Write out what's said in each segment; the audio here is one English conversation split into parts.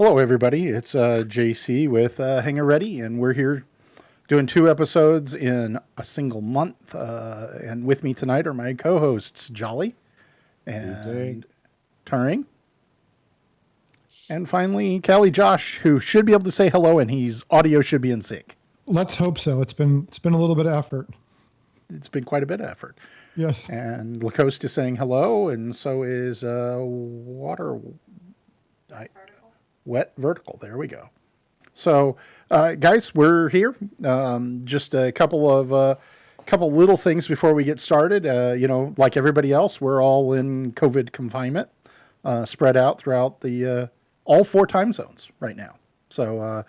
Hello, everybody. It's JC with Hangar Ready, and we're here doing 2 episodes in a single month. And with me tonight are my co-hosts, Jolly and Turing, and finally, Callie Josh, who should be able to say hello, and his audio should be in sync. Let's hope so. It's been a little bit of effort. It's been quite a bit of effort. Yes. And Lacoste is saying hello, and so is Wet Vertical. There we go. So, guys, we're here. Just a couple little things before we get started. Like everybody else, we're all in COVID confinement, spread out throughout the all 4 time zones right now. So,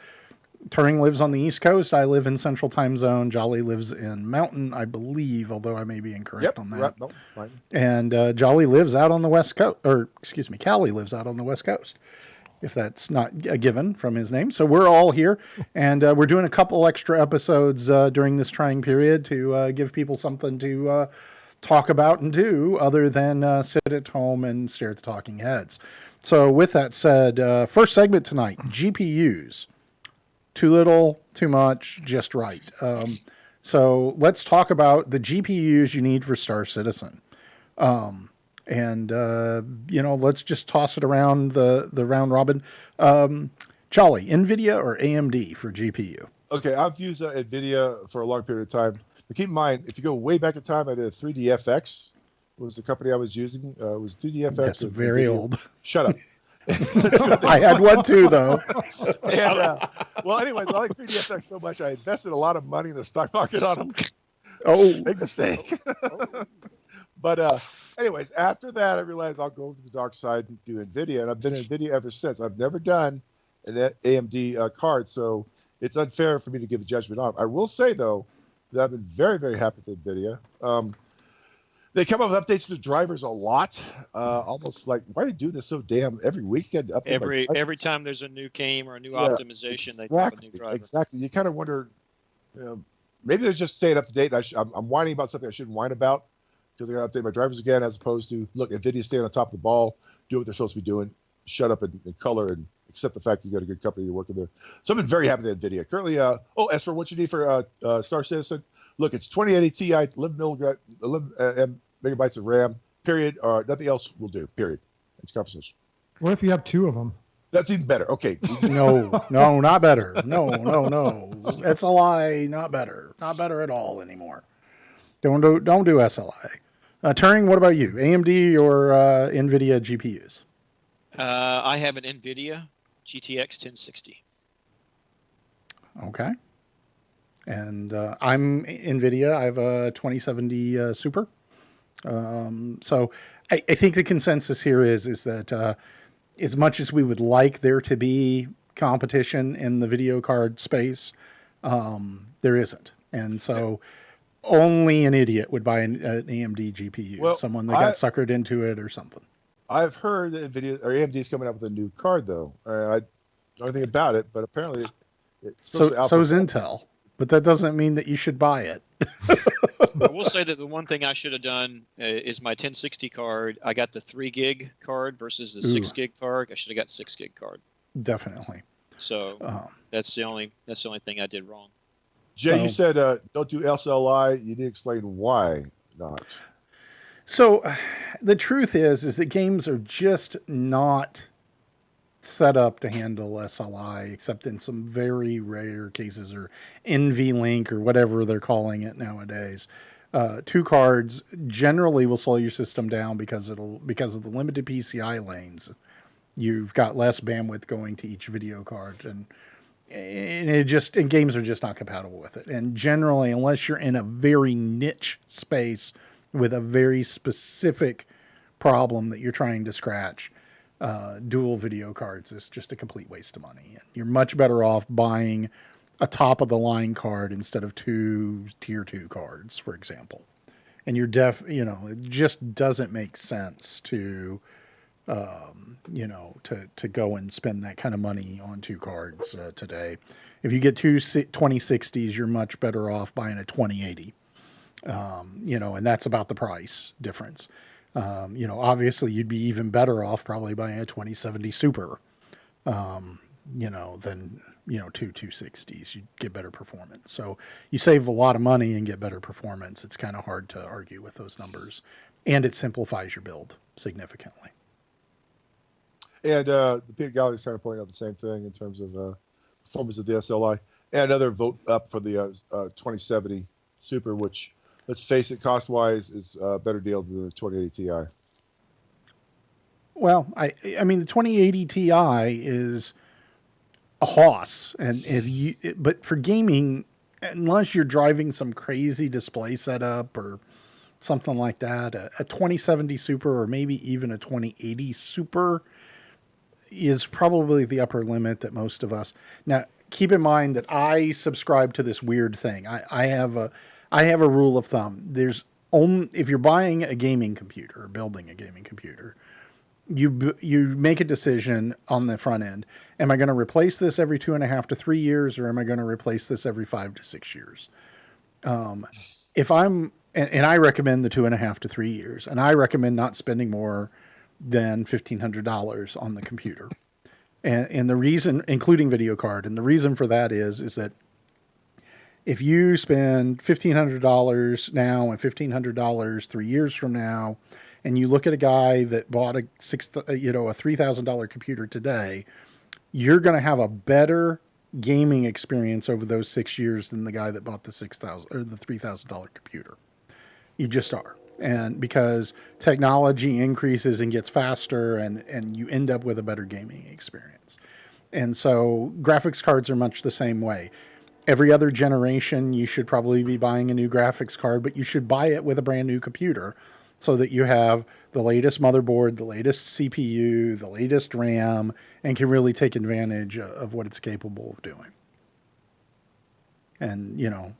Turing lives on the East Coast. I live in Central Time Zone. Jolly lives in Mountain, I believe, although I may be incorrect on that. Right, no, fine. And Jolly lives out on the West Coast, Callie lives out on the West Coast, if that's not a given from his name. So we're all here, and we're doing a couple extra episodes during this trying period to give people something to talk about and do other than sit at home and stare at the talking heads. So with that said, first segment tonight, GPUs. Too little, too much, just right. So let's talk about the GPUs you need for Star Citizen. Let's just toss it around the round robin. Jolly, NVIDIA or AMD for GPU? Okay, I've used NVIDIA for a long period of time. But keep in mind, if you go way back in time, I did 3DFX. Was the company I was using. It was 3DFX. That's very NVIDIA. old. Shut up. I had one too, though. Well, anyways, I like 3DFX so much, I invested a lot of money in the stock market on them. Oh. Big mistake. But anyways, after that, I realized I'll go to the dark side and do NVIDIA, and I've been NVIDIA ever since. I've never done an AMD card, so it's unfair for me to give a judgment on it. I will say, though, that I've been very, very happy with NVIDIA. They come up with updates to the drivers a lot, almost like, why do you do this so damn every weekend? Every time there's a new game or a new optimization, they drop a new driver. Exactly. You kind of wonder, maybe they're just staying up to date. I'm whining about something I shouldn't whine about because I got to update my drivers again, as opposed to, look, NVIDIA's staying on top of the ball, do what they're supposed to be doing, shut up and color and accept the fact you got a good company you're working there. So I've been very happy with NVIDIA. Currently, as for what you need for Star Citizen, look, it's 2080 Ti, 11 megabytes of RAM, period, or nothing else will do, period. It's conversation. What if you have 2 of them? That's even better. Okay. No, not better. No. That's a lie. Not better. Not better at all anymore. Don't do SLI. Turing, what about you? AMD or NVIDIA GPUs? I have an NVIDIA GTX 1060. Okay. And I'm NVIDIA. I have a 2070 Super. So I think the consensus here is that as much as we would like there to be competition in the video card space, there isn't. And so only an idiot would buy an AMD GPU, Well, someone that got suckered into it or something. I've heard that NVIDIA or AMD is coming up with a new card, though. I don't know anything about it, but apparently it's supposed to so is Intel, but that doesn't mean that you should buy it. I will say that the one thing I should have done is my 1060 card. I got the 3 gig card versus the 6 gig card. I should have got 6 gig card. Definitely. So that's the only thing I did wrong. Jay, you said don't do SLI. You didn't explain why not. So the truth is that games are just not set up to handle SLI, except in some very rare cases, or NVLink or whatever they're calling it nowadays. 2 cards generally will slow your system down because of the limited PCI lanes. You've got less bandwidth going to each video card, and games are just not compatible with it. And generally, unless you're in a very niche space with a very specific problem that you're trying to scratch, dual video cards is just a complete waste of money. And you're much better off buying a top of the line card instead of 2 tier 2 cards, for example. And it just doesn't make sense to go and spend that kind of money on 2 cards today. If you get 2 2060s, you're much better off buying a 2080. And that's about the price difference. Obviously you'd be even better off probably buying a 2070 Super. than, two 260s. You get better performance. So you save a lot of money and get better performance. It's kind of hard to argue with those numbers. And it simplifies your build significantly. And the Peter Gallagher is kind of pointing out the same thing in terms of performance of the SLI. And another vote up for the 2070 Super, which, let's face it, cost-wise is a better deal than the 2080 Ti. Well, I mean, the 2080 Ti is a hoss, and but for gaming, unless you're driving some crazy display setup or something like that, a 2070 Super or maybe even a 2080 Super is probably the upper limit that most of us. Now, keep in mind that I subscribe to this weird thing. I have a rule of thumb. There's only, if you're buying a gaming computer or building a gaming computer, you make a decision on the front end. Am I going to replace this every 2.5 to 3 years, or am I going to replace this every 5 to 6 years? If I'm, and I recommend the 2.5 to 3 years, and I recommend not spending more than $1,500 on the computer. And the reason, including video card, and the reason for that is that if you spend $1,500 now and $1,500 3 years from now, and you look at a guy that bought a $3,000 computer today, you're going to have a better gaming experience over those 6 years than the guy that bought the $6,000 or the $3,000 computer. You just are. And because technology increases and gets faster, and you end up with a better gaming experience. And so graphics cards are much the same way. Every other generation, you should probably be buying a new graphics card, but you should buy it with a brand new computer so that you have the latest motherboard, the latest CPU, the latest RAM, and can really take advantage of what it's capable of doing. And, now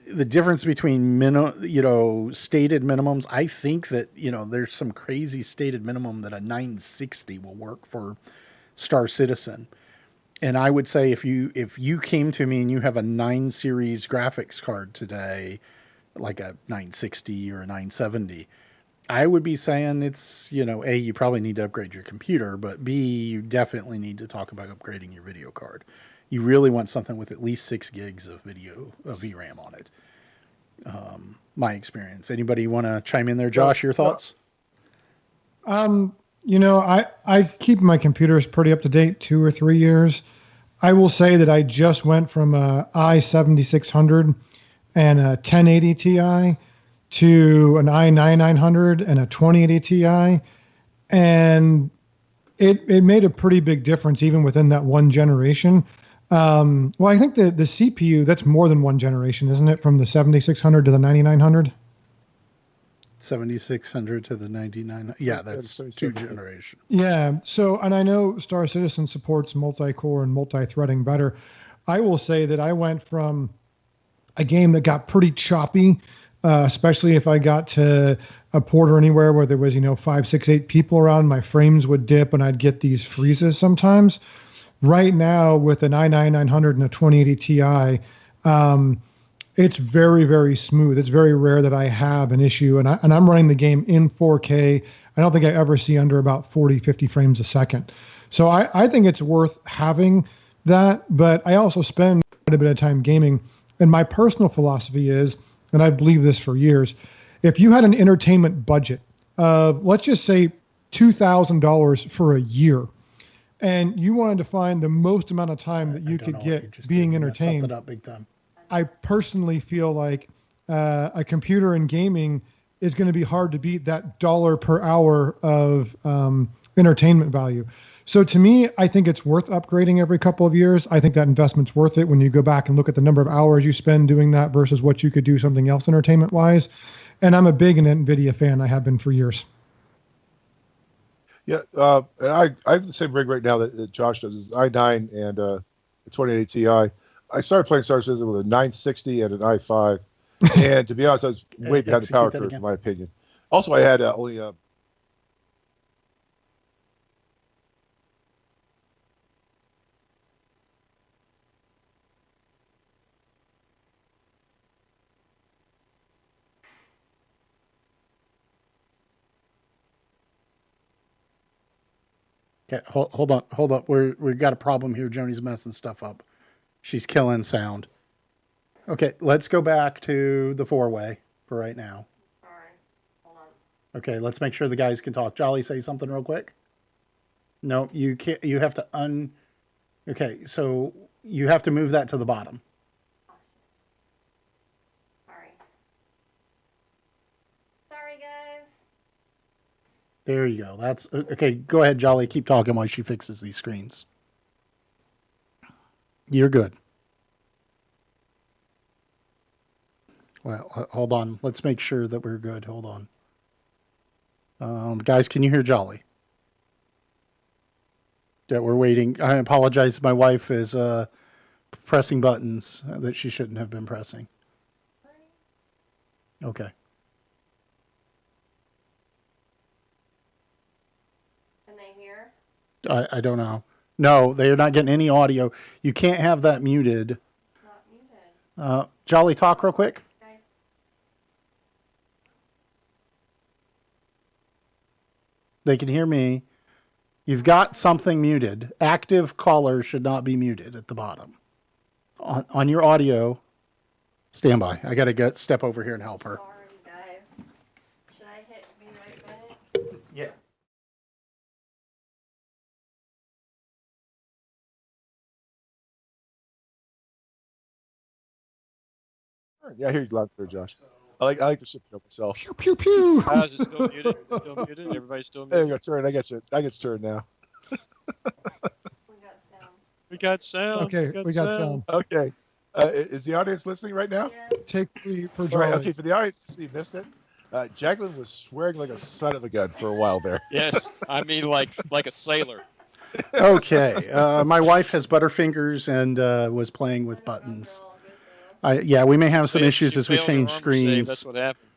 the difference between stated minimums, I think that, there's some crazy stated minimum that a 960 will work for Star Citizen. And I would say if you came to me and you have a 9 series graphics card today, like a 960 or a 970, I would be saying it's, A, you probably need to upgrade your computer, but B, you definitely need to talk about upgrading your video card. You really want something with at least 6 gigs of VRAM on it. My experience. Anybody want to chime in there? Josh, your thoughts? I keep my computers pretty up to date, 2 or 3 years. I will say that I just went from a i7600 and a 1080 Ti to an i9900 and a 2080 Ti. And it made a pretty big difference even within that one generation. Well, I think the CPU, that's more than one generation, isn't it? From the 7600 to the 9900? 7600 to the 99. Yeah, that's 2 generations. Yeah. So, and I know Star Citizen supports multi-core and multi-threading better. I will say that I went from a game that got pretty choppy, especially if I got to a port or anywhere where there was, 5, 6, 8 people around, my frames would dip and I'd get these freezes sometimes. Right now with an i9900 and a 2080 Ti, it's very, very smooth. It's very rare that I have an issue, and I'm running the game in 4K. I don't think I ever see under about 40, 50 frames a second. So I think it's worth having that, but I also spend quite a bit of time gaming. And my personal philosophy is, and I've believed this for years, if you had an entertainment budget of, let's just say, $2,000 for a year, and you wanted to find the most amount of time that you could get being entertained, something up big time. I personally feel like a computer and gaming is going to be hard to beat that dollar per hour of entertainment value. So to me, I think it's worth upgrading every couple of years. I think that investment's worth it when you go back and look at the number of hours you spend doing that versus what you could do something else entertainment-wise. And I'm a big NVIDIA fan. I have been for years. Yeah, and I have the same rig right now that Josh does. Is i9 and the 2080 Ti. I started playing Star Citizen with a 960 and an i5, and to be honest, I was way behind the power curve, in my opinion. Also, I had only Okay, hold on. We've got a problem here. Joni's messing stuff up. She's killing sound. Okay, let's go back to the 4-way for right now. All right. Hold on. Okay, let's make sure the guys can talk. Jolly, say something real quick. No, you can't. You have to Okay, so you have to move that to the bottom. Sorry. Sorry, guys. There you go. That's okay. Go ahead, Jolly. Keep talking while she fixes these screens. You're good. Well, hold on. Let's make sure that we're good. Hold on. Guys, can you hear Jolly? Yeah, we're waiting. I apologize. My wife is pressing buttons that she shouldn't have been pressing. Okay. Can they hear? I don't know. No, they're not getting any audio. You can't have that muted. It's not muted. Jolly, talk real quick. Okay. They can hear me. You've got something muted. Active caller should not be muted at the bottom. On your audio, stand by. I got to step over here and help her. Sorry, guys. Should I hit be right back? Yeah. Yeah, I hear you loud and clear, Josh. I like to ship it up myself. Pew pew pew. Is it still muted? Still muted? Everybody's still There muted? you go, turn. I got you. I get your turn now. We got sound. Okay, we got sound. Okay. Is the audience listening right now? Yes. Take 3 for All right, Jolly. okay, for the audience, you missed it. Jacqueline was swearing like a son of a gun for a while there. Yes. I mean, like a sailor. Okay. My wife has butterfingers and was playing with buttons. Yeah, we may have some issues She as we failed her change armor save, screens. That's what happened.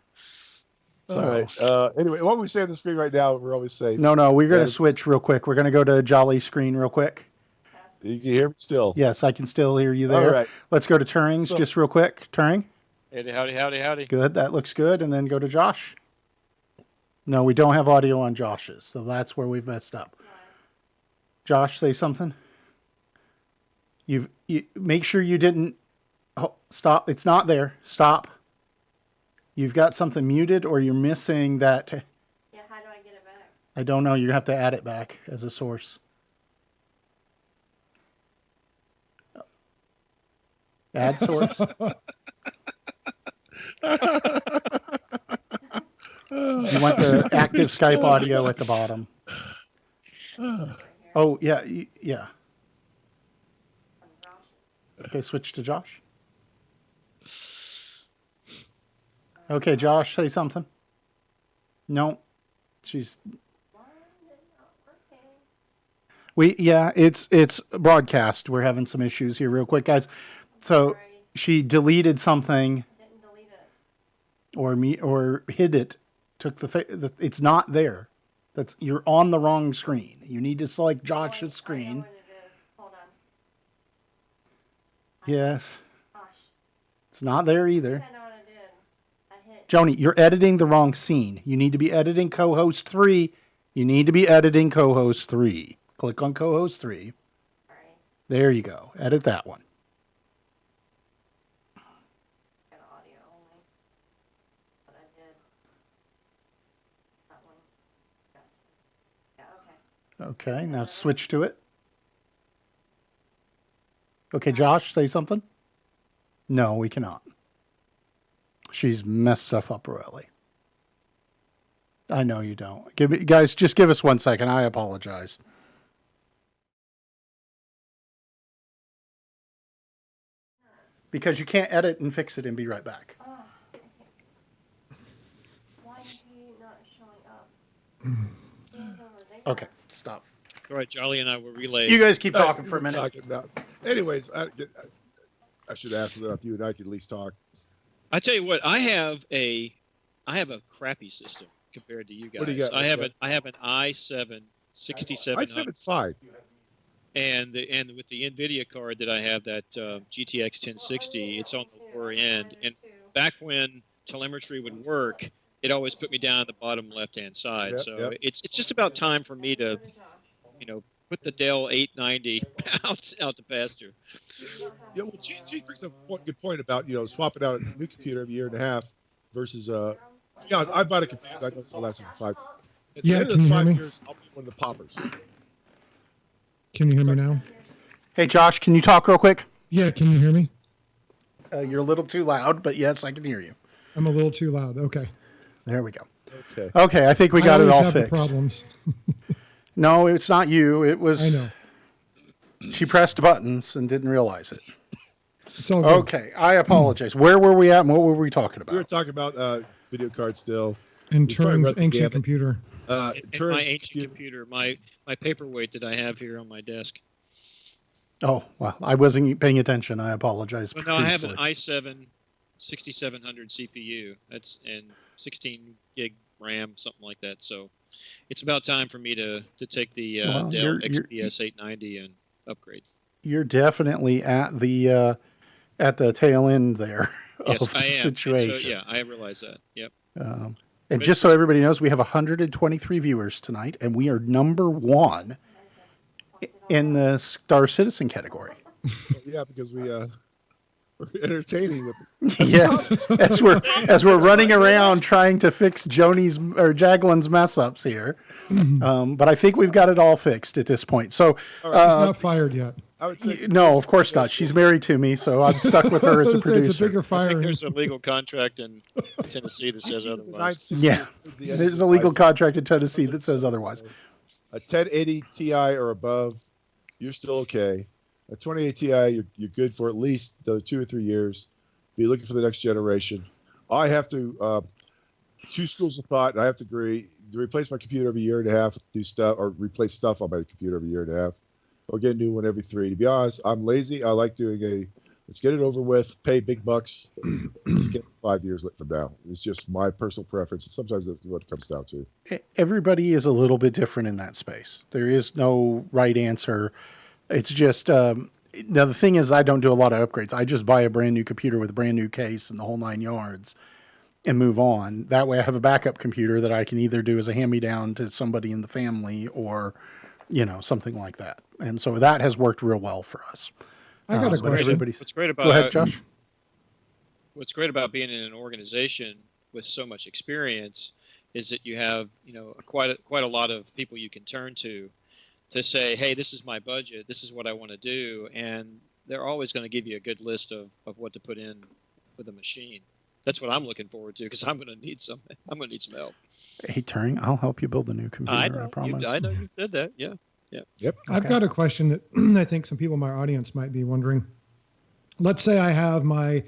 All right. Anyway, what we say on the screen right now, we're always safe. No, we're going Yeah, to switch real quick. We're going to go to Jolly's screen real quick. You can hear me still. Yes, I can still hear you there. All right. Let's go to Turing's just real quick. Turing, Howdy. good. That looks good. And then go to Josh. No, we don't have audio on Josh's, so that's where we've messed up. Josh, say something. You make sure you didn't stop. It's not there. Stop. You've got something muted, or you're missing that. Yeah, how do I get it back? I don't know. You have to add it back as a source. Add source. You want the active Skype audio at the bottom. Oh, yeah, yeah. Okay, switch to Josh. Okay, Josh, say something. No, she's. It's broadcast. We're having some issues here, real quick, guys. So she deleted something, Didn't delete it. or hid it. Took it's not there. You're on the wrong screen. You need to select Josh's I know screen. what it is. Hold on. Yes, Gosh. it's not there either. I know what I did. I hit. Joni, you're editing the wrong scene. You need to be editing co-host 3. You need to be editing co-host 3. Click on co-host 3. Sorry. There you go. Edit that one. Got audio only. But I did. That one. Yeah, okay. Okay, now switch to it. Okay, Josh, say something. No, we cannot. She's messed stuff up royally. I know you don't. Guys, just give us 1 second. I apologize. Because you can't edit and fix it and be right back. Oh. Why is he not showing up? Okay, stop. All right, Jolly and I will relay. You guys keep talking for a minute. Talking now. Anyways, I should ask that if you and I could at least talk. I tell you what, I have a crappy system compared to you guys. What do you got? I have an i7 6700. i7's fine. And with the NVIDIA card that I have, that GTX 1060, it's on the lower end. And back when telemetry would work, it always put me down at the bottom left-hand side. Yep, so yep. it's just about time for me to put the Dell 890 out to pasture. Yeah, well, Gene brings up a good point about swapping out a new computer every year and a half versus yeah, I bought a computer. I know it's gonna last 5 years. At the Yeah, end of can those you hear 5 me? years, I'll be one of the poppers. Can you hear me now? Hey, Josh, can you talk real quick? Yeah, can you hear me? You're a little too loud, but yes, I can hear you. I'm a little too loud. Okay. There we go. Okay. Okay, I think we I got it always all have the fixed. problems. No, it's not you. It was. I know. She pressed buttons and didn't realize it. It's all good. Okay, I apologize. Where were we at and what were we talking We were about? talking about video cards still. In We probably Turing's read the ancient gamut. computer. In my Turing's ancient computer, my paperweight that I have here on my desk. Oh, well, I wasn't paying attention. I apologize. Well, no, I have an profusely. i7 6700 CPU. That's and 16 gig RAM, something like that. So it's about time for me to take the Well, Dell you're- XPS 890 and upgrade. You're definitely at the tail end there Yes, of I the am. situation. And so, yeah, I realize that. Yep. And just so everybody knows, we have 123 viewers tonight, and we are number 1 in the Star Citizen category. Yeah, because we're entertaining with Yes, as we're running around trying to fix Joni's or Jaglin's mess ups here, but I think we've got it all fixed at this point. So, All right. Not fired yet. I would say no, of course not. She's married to me, so I'm stuck with her as a It's a producer. bigger I fire. think there's a legal contract in Tennessee that says otherwise. Yeah, there's a legal contract in Tennessee that says otherwise. A 1080 Ti or above, you're still okay. A 2080 Ti, you're good for at least 2 or 3 years. Be looking for the next generation. I have to 2 schools of thought, and I have to agree to replace my computer every year and a half, do stuff or replace stuff on my computer every year and a half, or get a new one every 3. To be honest, I'm lazy. I like doing let's get it over with, pay big bucks, let's get 5 years from now. It's just my personal preference. And sometimes that's what it comes down to. Everybody is a little bit different in that space. There is no right answer. It's just now the thing is, I don't do a lot of upgrades. I just buy a brand new computer with a brand new case and the whole 9 yards, and move on. That way, I have a backup computer that I can either do as a hand-me-down to somebody in the family, or something like that. And so that has worked real well for us. I got a but question. everybody's- What's great about Go ahead, Josh. What's great about being in an organization with so much experience is that you have quite a lot of people you can turn to say, hey, this is my budget, this is what I want to do, and they're always going to give you a good list of what to put in with a machine. That's what I'm looking forward to, because I'm going to need some help. Hey, Turing, I'll help you build a new computer. I promise. I know you said that. Yeah. Yep. I've got a question that I think some people in my audience might be wondering. Let's say I have my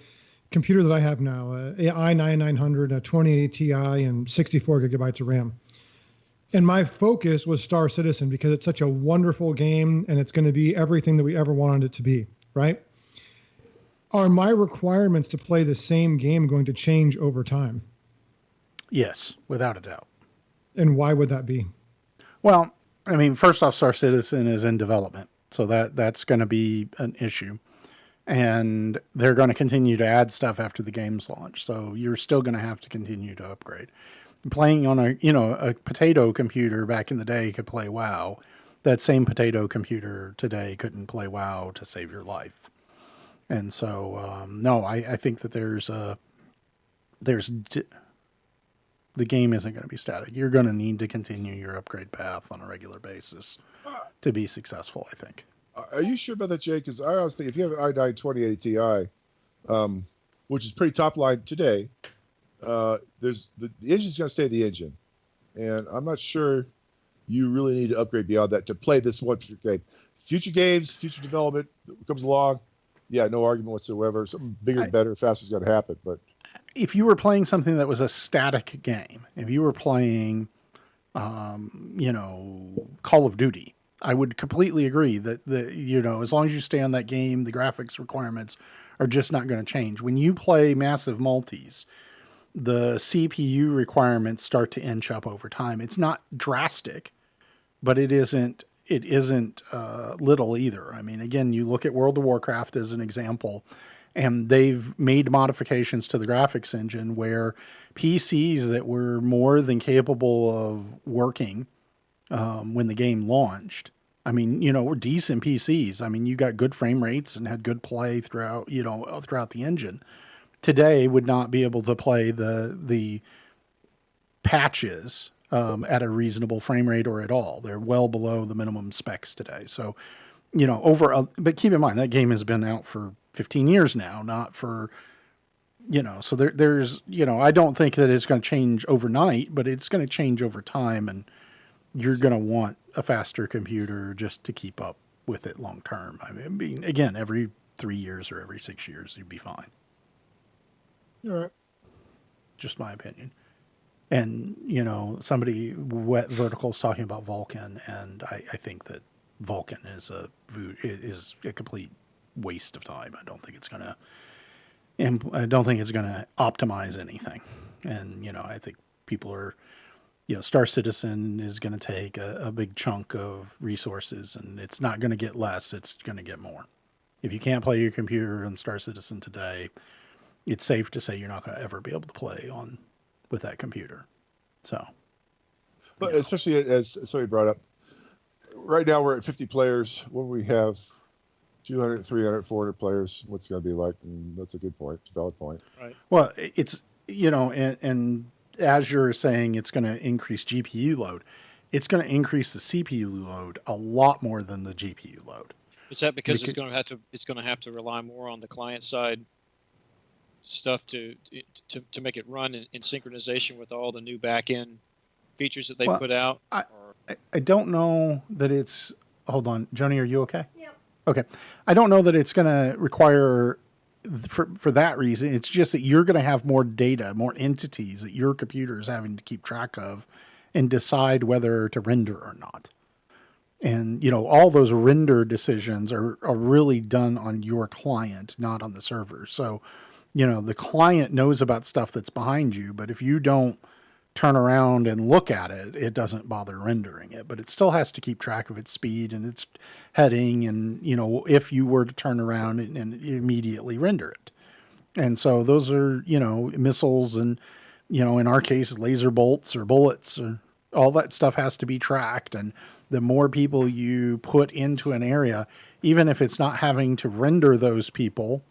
computer that I have now, a i9-9900, a 2080 Ti, and 64 gigabytes of RAM. And my focus was Star Citizen because it's such a wonderful game and it's going to be everything that we ever wanted it to be, right? Are my requirements to play the same game going to change over time? Yes, without a doubt. And why would that be? Well, I mean, first off, Star Citizen is in development, so that's going to be an issue. And they're going to continue to add stuff after the game's launch, so you're still going to have to continue to upgrade. Playing on a potato computer back in the day could play WoW. That same potato computer today couldn't play WoW to save your life. And so, no, I think that the game isn't going to be static. You're going to need to continue your upgrade path on a regular basis to be successful, I think. Are you sure about that, Jay? Because I always think if you have an i9 2080 Ti, which is pretty top line today, there's the engine's going to stay the engine, and I'm not sure you really need to upgrade beyond that to play this one game. Future games, future development that comes along, yeah, no argument whatsoever. Something bigger, better, faster is going to happen. But if you were playing something that was a static game, if you were playing, Call of Duty, I would completely agree that as long as you stay on that game, the graphics requirements are just not going to change. When you play massive multis, the CPU requirements start to inch up over time. It's not drastic, but it isn't little either. I mean, again, you look at World of Warcraft as an example, and they've made modifications to the graphics engine where PCs that were more than capable of working when the game launched I mean, we're decent PCs. I mean, you got good frame rates and had good play throughout, throughout the engine. Today would not be able to play the patches at a reasonable frame rate or at all. They're well below the minimum specs today. So, but keep in mind that game has been out for 15 years now, not for, so there's, I don't think that it's going to change overnight, but it's going to change over time, and you're going to want a faster computer just to keep up with it long term. I mean, again, every 3 years or every 6 years, you'd be fine. All right. Just my opinion. And, somebody wet verticals talking about Vulkan, and I think that Vulkan is a complete waste of time. I don't think it's going to optimize anything. And, I think people are, Star Citizen is going to take a big chunk of resources, and it's not going to get less. It's going to get more. If you can't play your computer on Star Citizen today, it's safe to say you're not going to ever be able to play with that computer. So, but especially as somebody brought up, right now we're at 50 players. When we have 200, 300, 400 players, what's it going to be like? And that's a good point. It's a valid point. Right. Well, it's, and as you're saying, it's going to increase GPU load. It's going to increase the CPU load a lot more than the GPU load. Is that because it's going to have to rely more on the client side stuff to make it run in synchronization with all the new back end features that they put out? I don't know that it's. Hold on, Joni, are you okay? Yep. Okay, I don't know that it's going to require for that reason. It's just that you're going to have more data, more entities that your computer is having to keep track of, and decide whether to render or not. And all those render decisions are really done on your client, not on the server. So, the client knows about stuff that's behind you, but if you don't turn around and look at it, it doesn't bother rendering it, but it still has to keep track of its speed and its heading. And, if you were to turn around and immediately render it. And so those are, missiles and, in our case, laser bolts or bullets, or all that stuff has to be tracked. And the more people you put into an area, even if it's not having to render those people,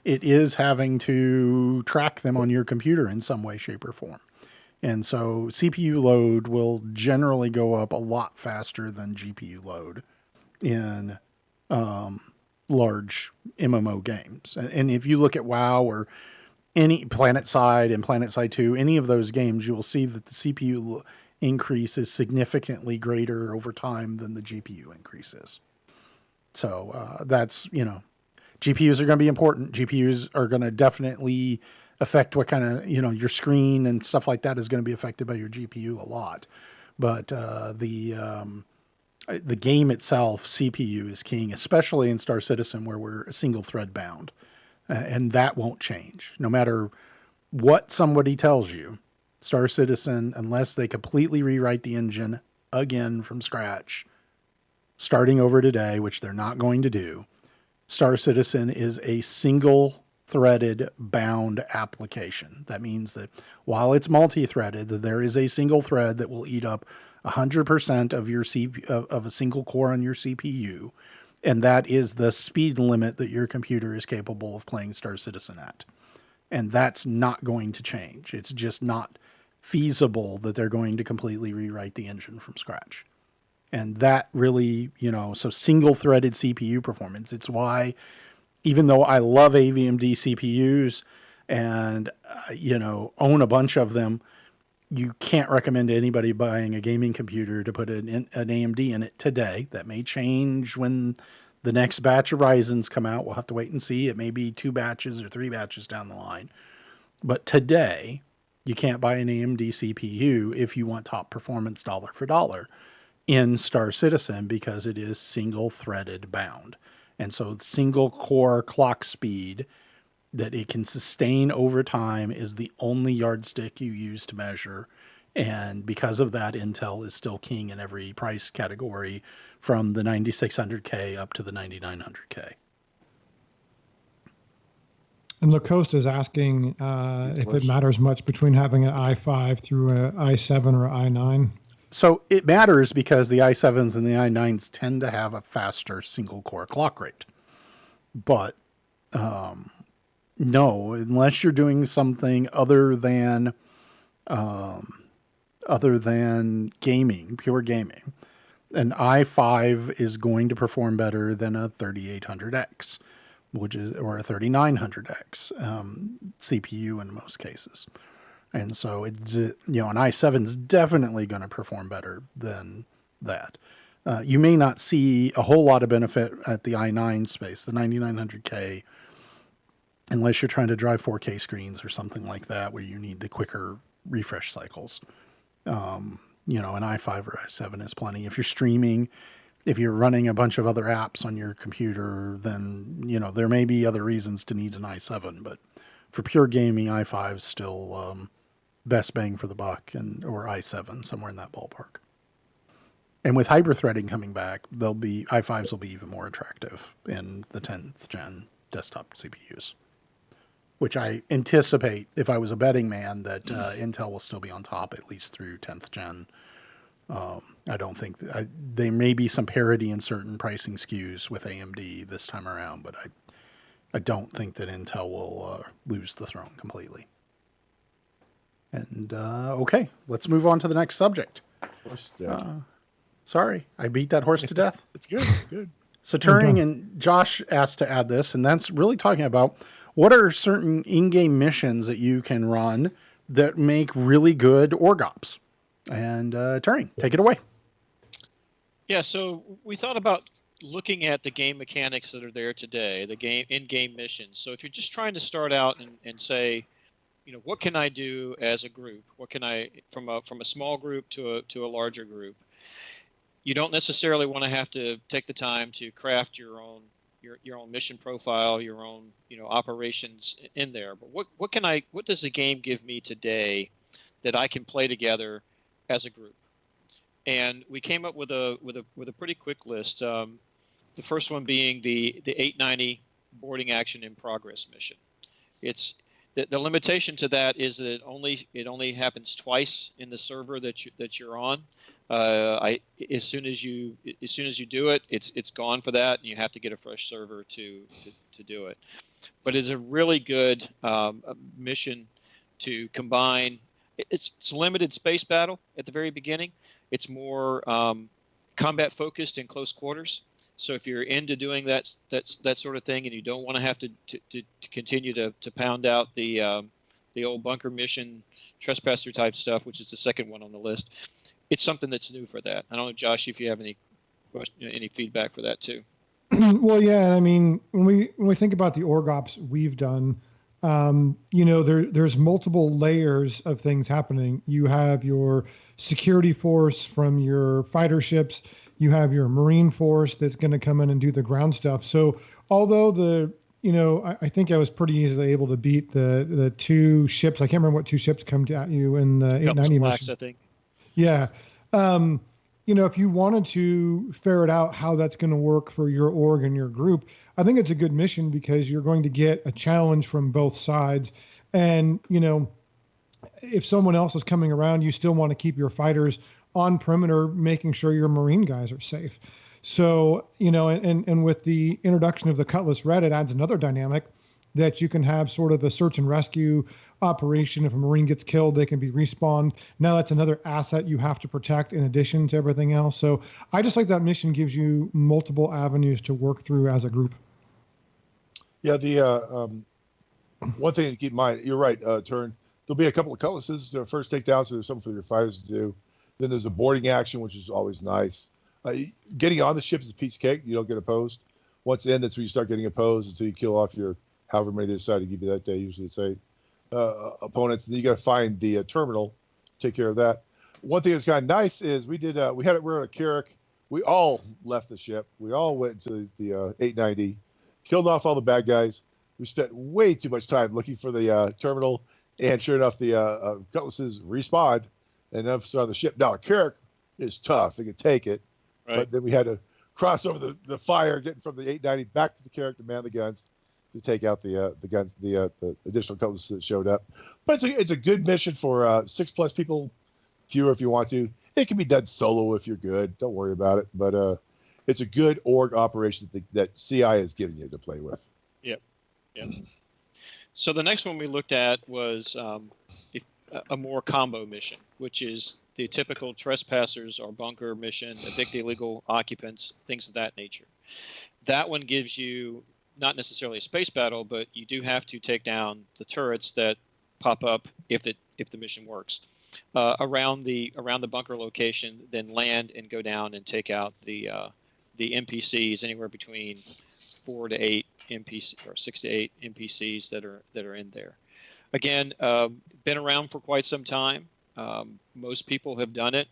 it is having to track them on your computer in some way, shape, or form. And so CPU load will generally go up a lot faster than GPU load in large MMO games. And if you look at WoW or any PlanetSide and PlanetSide 2, any of those games, you will see that the CPU increase is significantly greater over time than the GPU increases. So that's, GPUs are going to be important. GPUs are going to definitely affect what kind of, your screen and stuff like that is going to be affected by your GPU a lot. But the game itself, CPU is king, especially in Star Citizen where we're a single thread bound. And that won't change. No matter what somebody tells you, Star Citizen, unless they completely rewrite the engine again from scratch, starting over today, which they're not going to do, Star Citizen is a single threaded bound application. That means that while it's multi-threaded, there is a single thread that will eat up 100% of your of a single core on your CPU, and that is the speed limit that your computer is capable of playing Star Citizen at. And that's not going to change. It's just not feasible that they're going to completely rewrite the engine from scratch. And that really, so single-threaded CPU performance. It's why, even though I love AMD CPUs and, own a bunch of them, you can't recommend anybody buying a gaming computer to put an AMD in it today. That may change when the next batch of Ryzens come out. We'll have to wait and see. It may be 2 batches or 3 batches down the line. But today, you can't buy an AMD CPU if you want top performance dollar for dollar in Star Citizen because it is single-threaded bound. And so single core clock speed that it can sustain over time is the only yardstick you use to measure. And because of that, Intel is still king in every price category from the 9600K up to the 9900K. And Lacoste is asking if it matters much between having an i5 through an i7 or i9. So it matters because the i7s and the i9s tend to have a faster single core clock rate. But no, unless you're doing something other than gaming, pure gaming, an i5 is going to perform better than a 3800X, or a 3900X CPU in most cases. And so it's, an i7 is definitely going to perform better than that. You may not see a whole lot of benefit at the i9 space, the 9900K, unless you're trying to drive 4K screens or something like that, where you need the quicker refresh cycles. An i5 or i7 is plenty. If you're streaming, if you're running a bunch of other apps on your computer, then, there may be other reasons to need an i7, but for pure gaming, i5 is still best bang for the buck, or i7, somewhere in that ballpark. And with hyper-threading coming back, i5s will be even more attractive in the 10th gen desktop CPUs, which I anticipate, if I was a betting man, that Intel will still be on top at least through 10th gen. I don't think there may be some parity in certain pricing SKUs with AMD this time around, but I don't think that Intel will lose the throne completely. And okay, let's move on to the next subject. Horse dead. Sorry, I beat that horse to death. It's good. It's good. So Turing and Josh asked to add this, and that's really talking about what are certain in-game missions that you can run that make really good org ops. And Turing, take it away. Yeah, so we thought about looking at the game mechanics that are there today, the in-game missions. So if you're just trying to start out and say, what can I do as a group? What can I, from a small group to a larger group? You don't necessarily want to have to take the time to craft your own mission profile, your own operations in there. But what does the game give me today that I can play together as a group? And we came up with a pretty quick list. The first one being the 890 boarding action in progress mission. It's the limitation to that is that it only happens twice in the server that you're on. As soon as you do it, it's gone for that, and you have to get a fresh server to do it. But it's a really good mission to combine. It's limited space battle at the very beginning. It's more combat focused in close quarters. So if you're into doing that sort of thing, and you don't want to have to continue to pound out the old bunker mission, trespasser type stuff, which is the second one on the list, it's something that's new for that. I don't know, Josh, if you have any feedback for that too. Well, yeah, I mean, when we think about the org ops we've done, there's multiple layers of things happening. You have your security force from your fighter ships. You have your Marine force that's going to come in and do the ground stuff. So although I think I was pretty easily able to beat the two ships. I can't remember what two ships come at you in the 890 mission. I think. Yeah. If you wanted to ferret out how that's going to work for your org and your group, I think it's a good mission because you're going to get a challenge from both sides. And, if someone else is coming around, you still want to keep your fighters on perimeter, making sure your Marine guys are safe. So, and with the introduction of the Cutlass Red, it adds another dynamic that you can have sort of a search and rescue operation. If a Marine gets killed, they can be respawned. Now that's another asset you have to protect in addition to everything else. So I just like that mission gives you multiple avenues to work through as a group. Yeah, the one thing to keep in mind, you're right, Turn. There'll be a couple of cutlasses, first takedowns, so there's something for your fighters to do. Then there's a boarding action, which is always nice. Getting on the ship is a piece of cake. You don't get opposed. Once in, that's when you start getting opposed until you kill off your however many they decide to give you that day. Usually it's 8 opponents. And then you got to find the terminal, take care of that. One thing that's kind of nice is we were on a Carrack. We all left the ship. We all went to the 890, killed off all the bad guys. We spent way too much time looking for the terminal, and sure enough, the cutlasses respawned and then on the ship. Now, a Carrack is tough. They can take it. Right. But then we had to cross over the fire, getting from the 890 back to the Carrack to man the guns to take out the guns, the additional cutlasses that showed up. But it's a good mission for 6+ people fewer if you want to. It can be done solo if you're good. Don't worry about it. But it's a good org operation that CI is giving you to play with. Yep. Yep. So the next one we looked at was a more combo mission, which is the typical trespassers or bunker mission, evict illegal occupants, things of that nature. That one gives you not necessarily a space battle, but you do have to take down the turrets that pop up if the mission works around the bunker location. Then land and go down and take out the NPCs, anywhere between 4 to 8 NPC or 6 to 8 NPCs that are in there. Again, been around for quite some time. Most people have done it.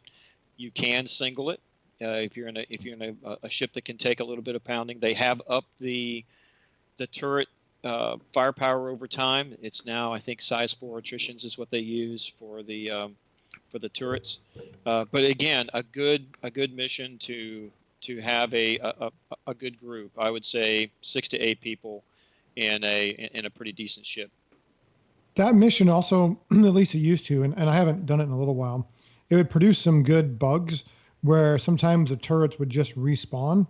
You can single it if you're in a ship that can take a little bit of pounding. They have upped the turret firepower over time. It's now, I think, size 4 attritions is what they use for the turrets. But again, a good mission to have a good group. I would say 6 to 8 people in a pretty decent ship. That mission also, at least it used to, and I haven't done it in a little while, it would produce some good bugs where sometimes the turrets would just respawn.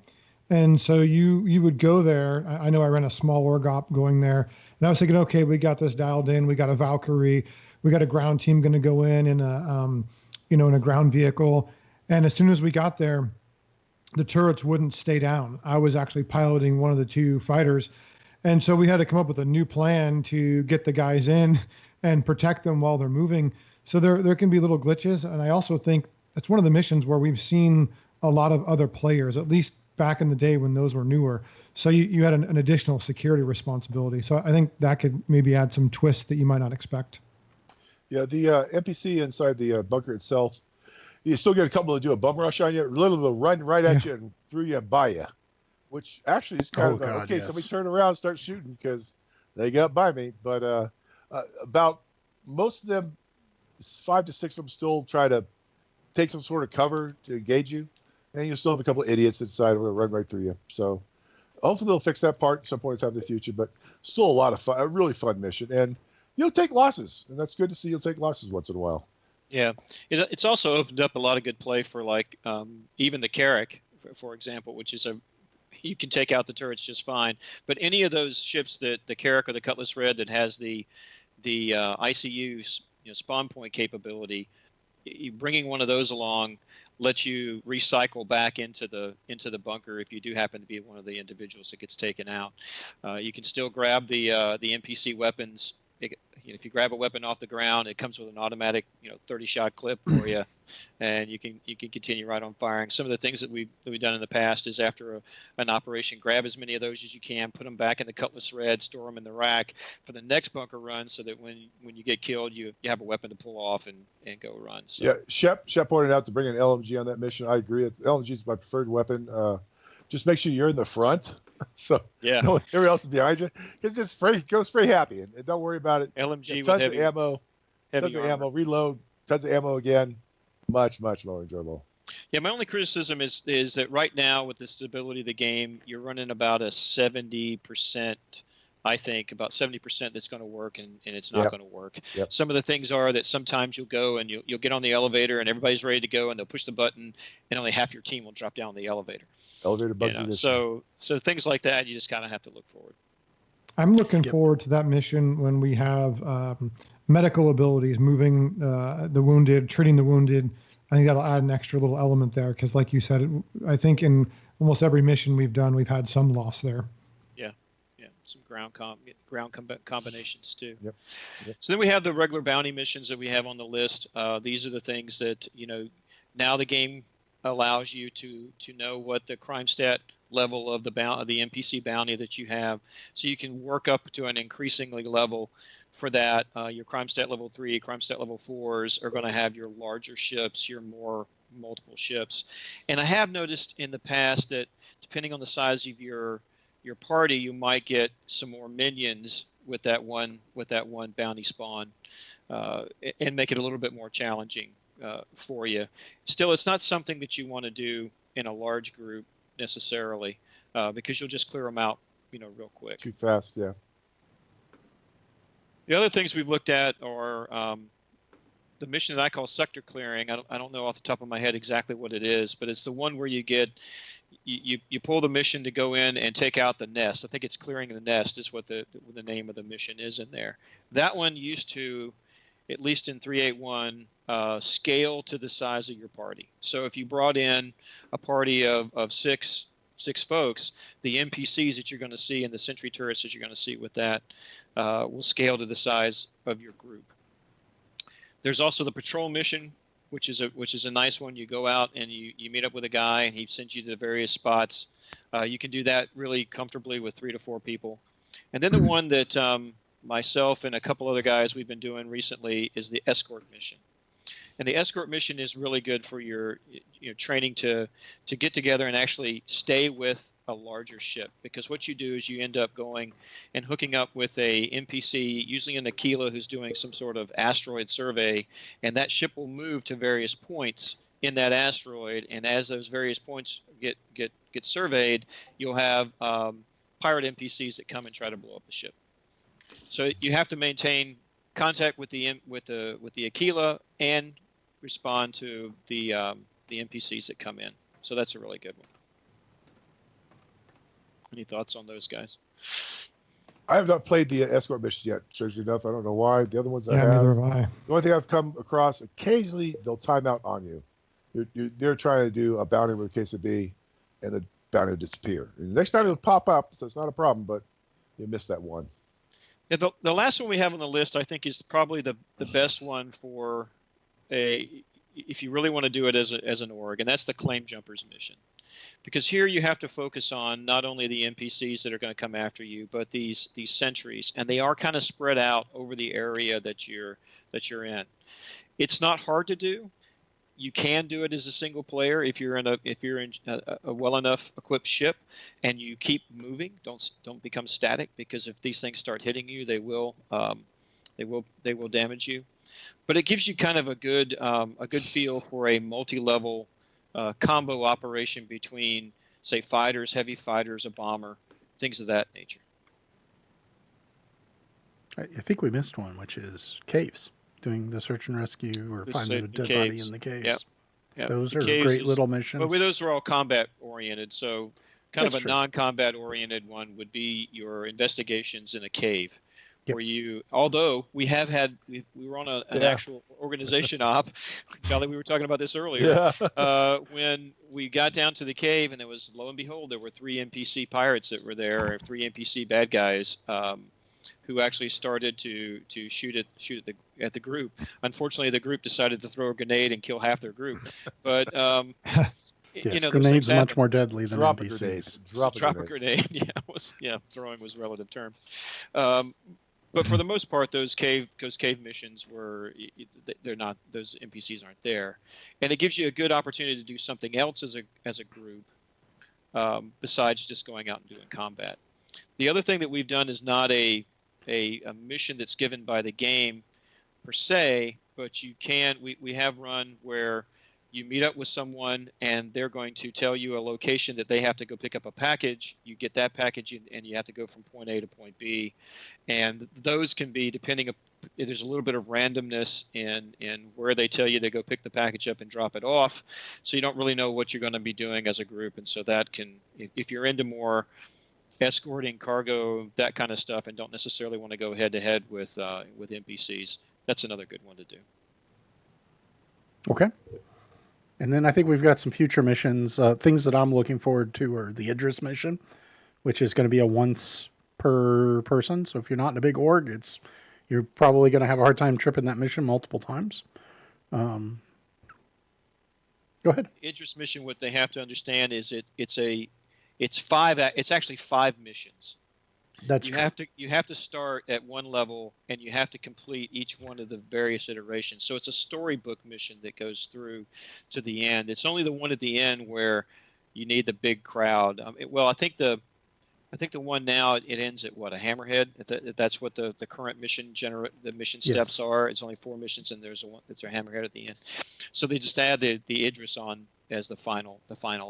And so you would go there. I know I ran a small org op going there, and I was thinking, okay, we got this dialed in. We got a Valkyrie. We got a ground team going to go in a in a ground vehicle. And as soon as we got there, the turrets wouldn't stay down. I was actually piloting one of the 2 fighters. And so we had to come up with a new plan to get the guys in and protect them while they're moving. So there can be little glitches. And I also think that's one of the missions where we've seen a lot of other players, at least back in the day when those were newer. So you had an additional security responsibility. So I think that could maybe add some twists that you might not expect. Yeah, the NPC inside the bunker itself, you still get a couple to do a bum rush on you. Little they'll run right at you and through you and by you, which actually is kind of okay. Yes. Somebody turn around and start shooting because they got by me. But about most of them, 5 to 6 of them still try to take some sort of cover to engage you, and you still have a couple of idiots that decide to run right through you. So hopefully they'll fix that part at some point in time in the future. But still a lot of fun, a really fun mission, and you'll take losses, and that's good to see. You'll take losses once in a while. Yeah, it's also opened up a lot of good play for like even the Carrack, for example, which is you can take out the turrets just fine. But any of those ships that the Carrack or the Cutlass Red that has the ICU spawn point capability, bringing one of those along lets you recycle back into the bunker if you do happen to be one of the individuals that gets taken out. You can still grab the NPC weapons. If you grab a weapon off the ground, it comes with an automatic 30-shot clip for you, and you can continue right on firing. Some of the things that we've done in the past is after an operation, grab as many of those as you can, put them back in the Cutlass Red, store them in the rack for the next bunker run, so that when you get killed, you have a weapon to pull off and go run. So. Yeah, Shep pointed out to bring an LMG on that mission. I agree. LMG is my preferred weapon. Just make sure you're in the front. So yeah, no one else is behind you. Just go spray happy and don't worry about it. LMG tons with heavy, of ammo, tons of ammo, reload, tons of ammo again. Much more enjoyable. Yeah, my only criticism is that right now with the stability of the game, you're running about a 70%. I think about 70% that's going to work and it's not going to work. Yep. Some of the things are that sometimes you'll go and you'll get on the elevator and everybody's ready to go and they'll push the button and only half your team will drop down the elevator. Elevator bugs so things like that, you just kind of have to look forward. I'm looking forward to that mission when we have medical abilities, moving the wounded, treating the wounded. I think that'll add an extra little element there because, like you said, I think in almost every mission we've done, we've had some loss there. Yeah, some ground combinations too. Yep. So then we have the regular bounty missions that we have on the list. These are the things that now the game allows you to know what the crime stat level of the NPC bounty that you have, so you can work up to an increasingly level for that. Your crime stat level 3, crime stat level 4s are going to have your larger ships, your more multiple ships. And I have noticed in the past that depending on the size of your party, you might get some more minions with that one bounty spawn, and make it a little bit more challenging for you. Still, it's not something that you want to do in a large group necessarily, because you'll just clear them out, real quick. Too fast, yeah. The other things we've looked at are the mission that I call sector clearing. I don't know off the top of my head exactly what it is, but it's the one where you pull the mission to go in and take out the nest. I think it's clearing the nest is what the name of the mission is in there. That one used to, at least in 381, scale to the size of your party. So if you brought in a party of six folks, the NPCs that you're going to see and the sentry turrets that you're going to see with that will scale to the size of your group. There's also the patrol mission, which is a nice one. You go out and you meet up with a guy, and he sends you to various spots. You can do that really comfortably with 3 to 4 people. And then the one that myself and a couple other guys we've been doing recently is the escort mission. And the escort mission is really good for your training to get together and actually stay with a larger ship, because what you do is you end up going and hooking up with a NPC, usually an Aquila, who's doing some sort of asteroid survey, and that ship will move to various points in that asteroid, and as those various points get surveyed, you'll have pirate NPCs that come and try to blow up the ship. So you have to maintain contact with the Aquila and respond to the NPCs that come in. So that's a really good one. Any thoughts on those guys? I have not played the escort mission yet, strangely enough. I don't know why. The other ones I have. Neither have I. The only thing I've come across, occasionally they'll time out on you. They're trying to do a bounty with a case of B, and the bounty will disappear. And the next time it'll pop up, so it's not a problem, but you missed that one. Yeah, the last one we have on the list, I think, is probably the best one for if you really want to do it as an org, and that's the Claim Jumpers mission. Because here you have to focus on not only the NPCs that are going to come after you, but these sentries, and they are kind of spread out over the area that you're in. It's not hard to do. You can do it as a single player if you're in a well enough equipped ship, and you keep moving. Don't become static, because if these things start hitting you, they will damage you. But it gives you kind of a good feel for a multi-level combo operation between, say, fighters, heavy fighters, a bomber, things of that nature. I think we missed one, which is caves. Doing the search and rescue or finding a dead body in the caves. Yep. Those are great little missions. But those are all combat oriented. So kind That's of a true. non-combat oriented one would be your investigations in a cave. Yep. Where although we were on an actual organization op, Charlie, we were talking about this earlier. Yeah. When we got down to the cave, and lo and behold, there were 3 NPC pirates that were there, or 3 NPC bad guys, who actually started to shoot at the group. Unfortunately, the group decided to throw a grenade and kill half their group. But yes, grenades are much more deadly than Drop NPCs. a grenade. Drop a grenade. Throwing was a relative term. But for the most part, those cave missions they're not, those NPCs aren't there, and it gives you a good opportunity to do something else as a group, besides just going out and doing combat. The other thing that we've done is not a mission that's given by the game per se, but we have run where you meet up with someone and they're going to tell you a location that they have to go pick up a package. You get that package and you have to go from point A to point B. And those can be, there's a little bit of randomness in where they tell you to go pick the package up and drop it off. So you don't really know what you're going to be doing as a group. And so that can, if you're into more escorting cargo, that kind of stuff, and don't necessarily want to go head to head with NPCs, that's another good one to do. Okay. And then I think we've got some future missions. Things that I'm looking forward to are the Idris mission, which is going to be a once per person. So if you're not in a big org, you're probably going to have a hard time tripping that mission multiple times. Go ahead. Idris mission, what they have to understand is it's actually 5 missions. That's true. You have to start at one level, and you have to complete each one of the various iterations. So it's a storybook mission that goes through to the end. It's only the one at the end where you need the big crowd. I think the one now, it ends at what, a hammerhead. That's what the current mission steps are. It's only 4 missions, and there's a hammerhead at the end. So they just add the Idris on as the final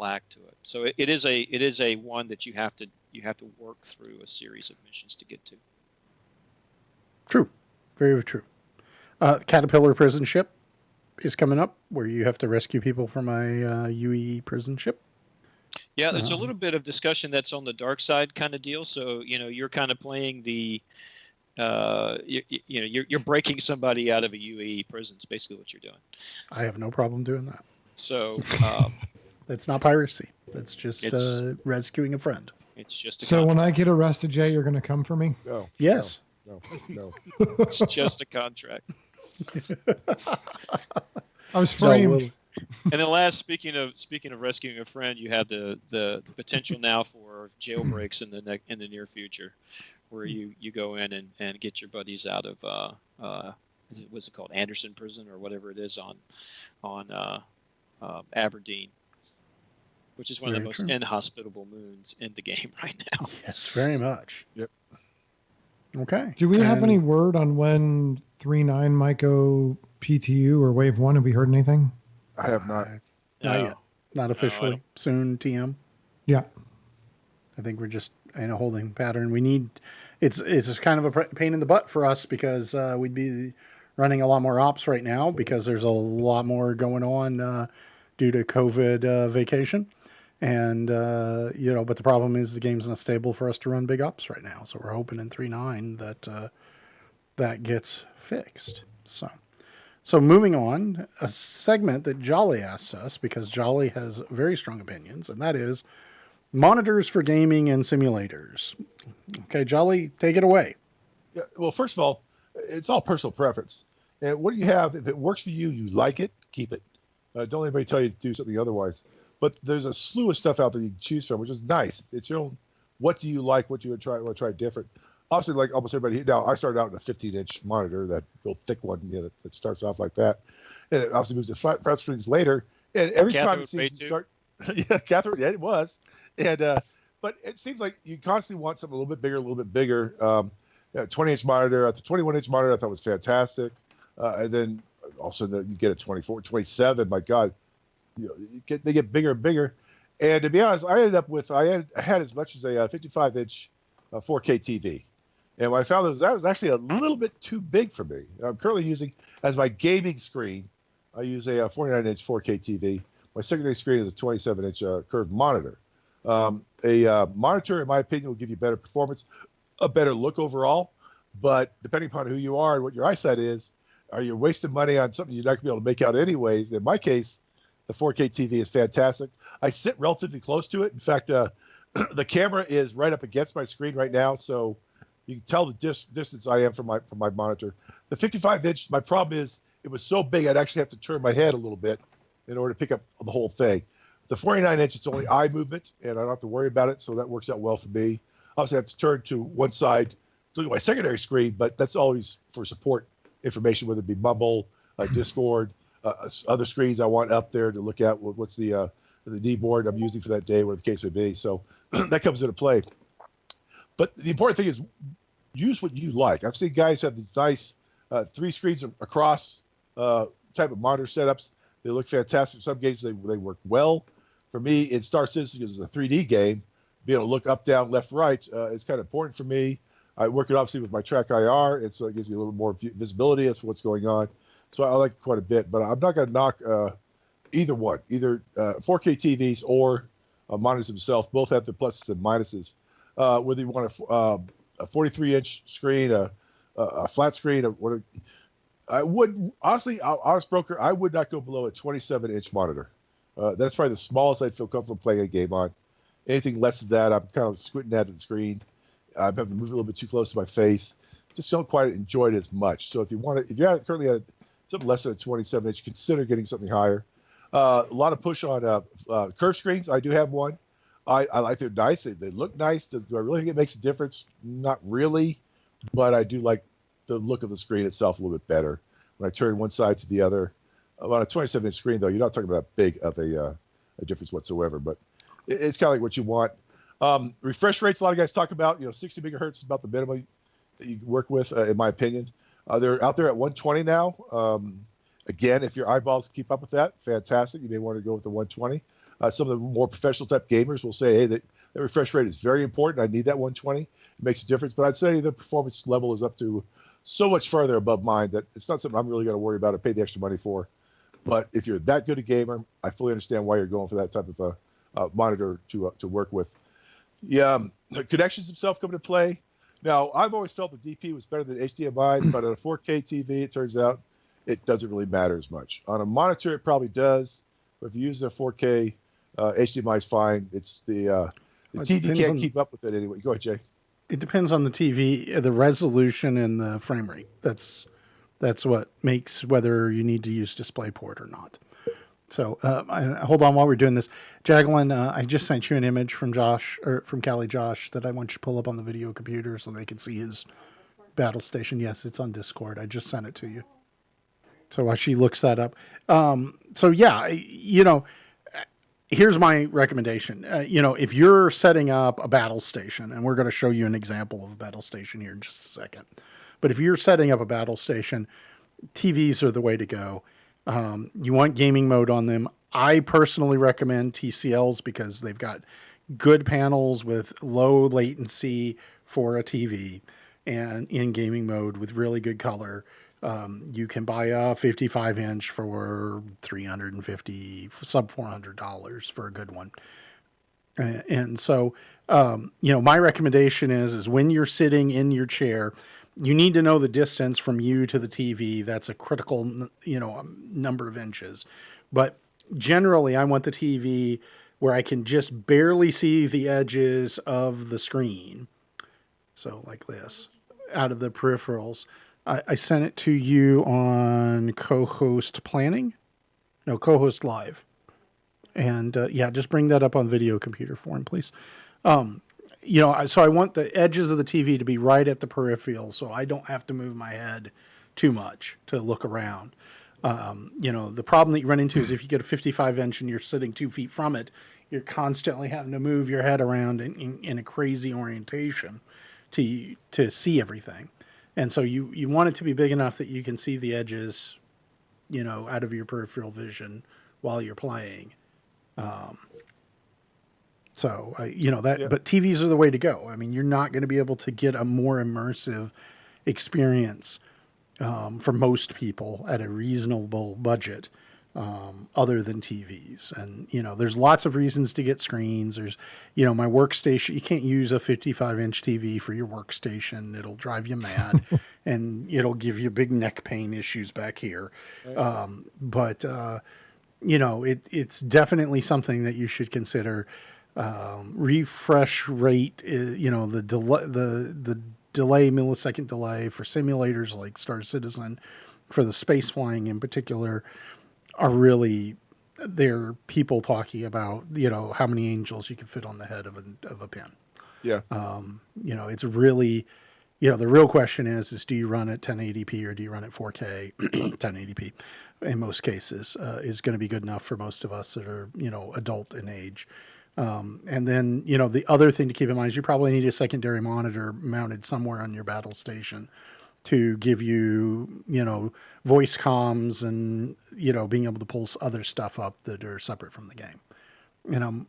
act to it. So it is a one that you have to work through a series of missions to get to. True. Very true. Caterpillar prison ship. is coming up where you have to rescue people from a UE prison ship. Yeah, it's a little bit of discussion that's on the dark side kind of deal. So, you're kind of playing the, you're breaking somebody out of a UE prison. Is basically what you're doing. I have no problem doing that. So, That's not piracy. That's just It's- rescuing a friend. it's just a So when contract. I get arrested, Jay, you're going to come for me? No. Yes. No. It's just a contract. I was So framed. we'll- And then last, speaking of rescuing a friend, you have the potential now for jailbreaks in the near future, where you go in and get your buddies out of what's it called, Anderson Prison or whatever it is on Aberdeen, which is one of the Very most true. inhospitable moons in the game right now. Yes, very much. Yep. Okay. Do we have And any word on when 3.9 might go PTU or Wave 1? Have we heard anything? I have not. Not yet. Not officially. don't- Soon, TM. Yeah. I think we're just in a holding pattern. We need. It's kind of a pain in the butt for us because we'd be running a lot more ops right now because there's a lot more going on due to COVID vacation, and but the problem is the game's not stable for us to run big ops right now. So we're hoping in 3.9 that that gets fixed. So moving on, a segment that Jolly asked us because Jolly has very strong opinions, and that is monitors for gaming and simulators. Okay, Jolly, take it away. Yeah, well, first of all, it's all personal preference. And what do you have? If it works for you, you like it, keep it. Don't let anybody tell you to do something otherwise. But there's a slew of stuff out there you can choose from, which is nice. It's your own. What do you like? What do you want to try different? Obviously, like almost everybody here now, I started out in a 15-inch monitor, that real thick one, that starts off like that. And it obviously moves to flat screens later. And every Catherine time it would seems pay to too. start, yeah, Catherine, yeah, it was. And but it seems like you constantly want something a little bit bigger. 20-inch monitor, the 21-inch monitor I thought was fantastic. And then also you get a 24, 27. My God, they get bigger and bigger. And to be honest, I ended up with I had as much as a 55-inch 4K TV. And what I found was that was actually a little bit too big for me. I'm currently using, as my gaming screen, I use a 49-inch 4K TV. My secondary screen is a 27-inch curved monitor. A monitor, in my opinion, will give you better performance, a better look overall. But depending upon who you are and what your eyesight is, are you wasting money on something you're not going to be able to make out anyways? In my case, the 4K TV is fantastic. I sit relatively close to it. In fact, the camera is right up against my screen right now, so you can tell the distance I am from my monitor. The 55-inch, my problem is it was so big I'd actually have to turn my head a little bit in order to pick up the whole thing. The 49-inch, it's only eye movement, and I don't have to worry about it, so that works out well for me. Obviously, I have to turn to one side to look at my secondary screen, but that's always for support information, whether it be Mumble, Discord, other screens I want up there to look at. What's the kneeboard I'm using for that day, whatever the case may be. So that comes into play. But the important thing is use what you like. I've seen guys have these nice 3 screens across type of monitor setups. They look fantastic. In some cases, they work well. For me, in Star Citizen, because it's a 3D game, being able to look up, down, left, right is kind of important for me. I work it obviously with my Track IR, and so it gives me a little more visibility as to what's going on. So I like it quite a bit. But I'm not going to knock either one, either 4K TVs or monitors themselves. Both have their pluses and minuses. Whether you want a 43-inch screen, a flat screen, I would honestly, honest broker, I would not go below a 27-inch monitor. That's probably the smallest I'd feel comfortable playing a game on. Anything less than that, I'm kind of squinting at the screen. I'm having to move a little bit too close to my face. Just don't quite enjoy it as much. So if you're currently at something less than a 27-inch, consider getting something higher. A lot of push on curved screens. I do have one. I like they're nice. They look nice. Do I really think it makes a difference? Not really, but I do like the look of the screen itself a little bit better when I turn one side to the other. On a 27-inch screen, though, you're not talking about big of a difference whatsoever, but it's kind of like what you want. Refresh rates, a lot of guys talk about, 60 megahertz is about the minimum that you work with, in my opinion. They're out there at 120 now. Again, if your eyeballs keep up with that, fantastic. You may want to go with the 120. Some of the more professional type gamers will say, hey, that refresh rate is very important. I need that 120. It makes a difference. But I'd say the performance level is up to so much further above mine that it's not something I'm really going to worry about or pay the extra money for. But if you're that good a gamer, I fully understand why you're going for that type of monitor to work with. Yeah, the connections themselves come into play. Now, I've always felt the DP was better than HDMI, but on a 4K TV, it turns out it doesn't really matter as much. On a monitor, it probably does, but if you use a 4K, HDMI is fine. It's the TV can't keep up with it anyway. Go ahead, Jay. It depends on the TV, the resolution and the frame rate. That's what makes whether you need to use DisplayPort or not. So hold on while we're doing this. Jaglin, I just sent you an image from Josh, or from Callie Josh, that I want you to pull up on the video computer so they can see his battle station. Yes, it's on Discord. I just sent it to you. So while she looks that up. So yeah, here's my recommendation. If you're setting up a battle station, and we're going to show you an example of a battle station here in just a second. But if you're setting up a battle station, TVs are the way to go. You want gaming mode on them. I personally recommend TCLs because they've got good panels with low latency for a TV and in gaming mode with really good color. You can buy a 55 inch for $350, sub $400 for a good one. And so, my recommendation is when you're sitting in your chair, you need to know the distance from you to the TV. That's a critical, number of inches. But generally, I want the TV where I can just barely see the edges of the screen. So like this, out of the peripherals. I sent it to you on co-host live. And just bring that up on video computer form, please. So I want the edges of the TV to be right at the peripheral so I don't have to move my head too much to look around. The problem that you run into is if you get a 55 inch and you're sitting 2 feet from it, you're constantly having to move your head around in a crazy orientation to see everything. And so you want it to be big enough that you can see the edges, out of your peripheral vision while you're playing. But TVs are the way to go. I mean, you're not going to be able to get a more immersive experience for most people at a reasonable budget other than TVs. And, there's lots of reasons to get screens. There's, my workstation, you can't use a 55 inch TV for your workstation. It'll drive you mad and it'll give you big neck pain issues back here. Right. It's definitely something that you should consider. Refresh rate is, the delay, millisecond delay for simulators like Star Citizen, for the space flying in particular, are really, they're people talking about, how many angels you can fit on the head of a pin. Yeah. It's really, the real question is do you run at 1080p or do you run at 4K? 1080p in most cases is going to be good enough for most of us that are, adult in age. And then, the other thing to keep in mind is you probably need a secondary monitor mounted somewhere on your battle station to give you, voice comms and, being able to pull other stuff up that are separate from the game. I'm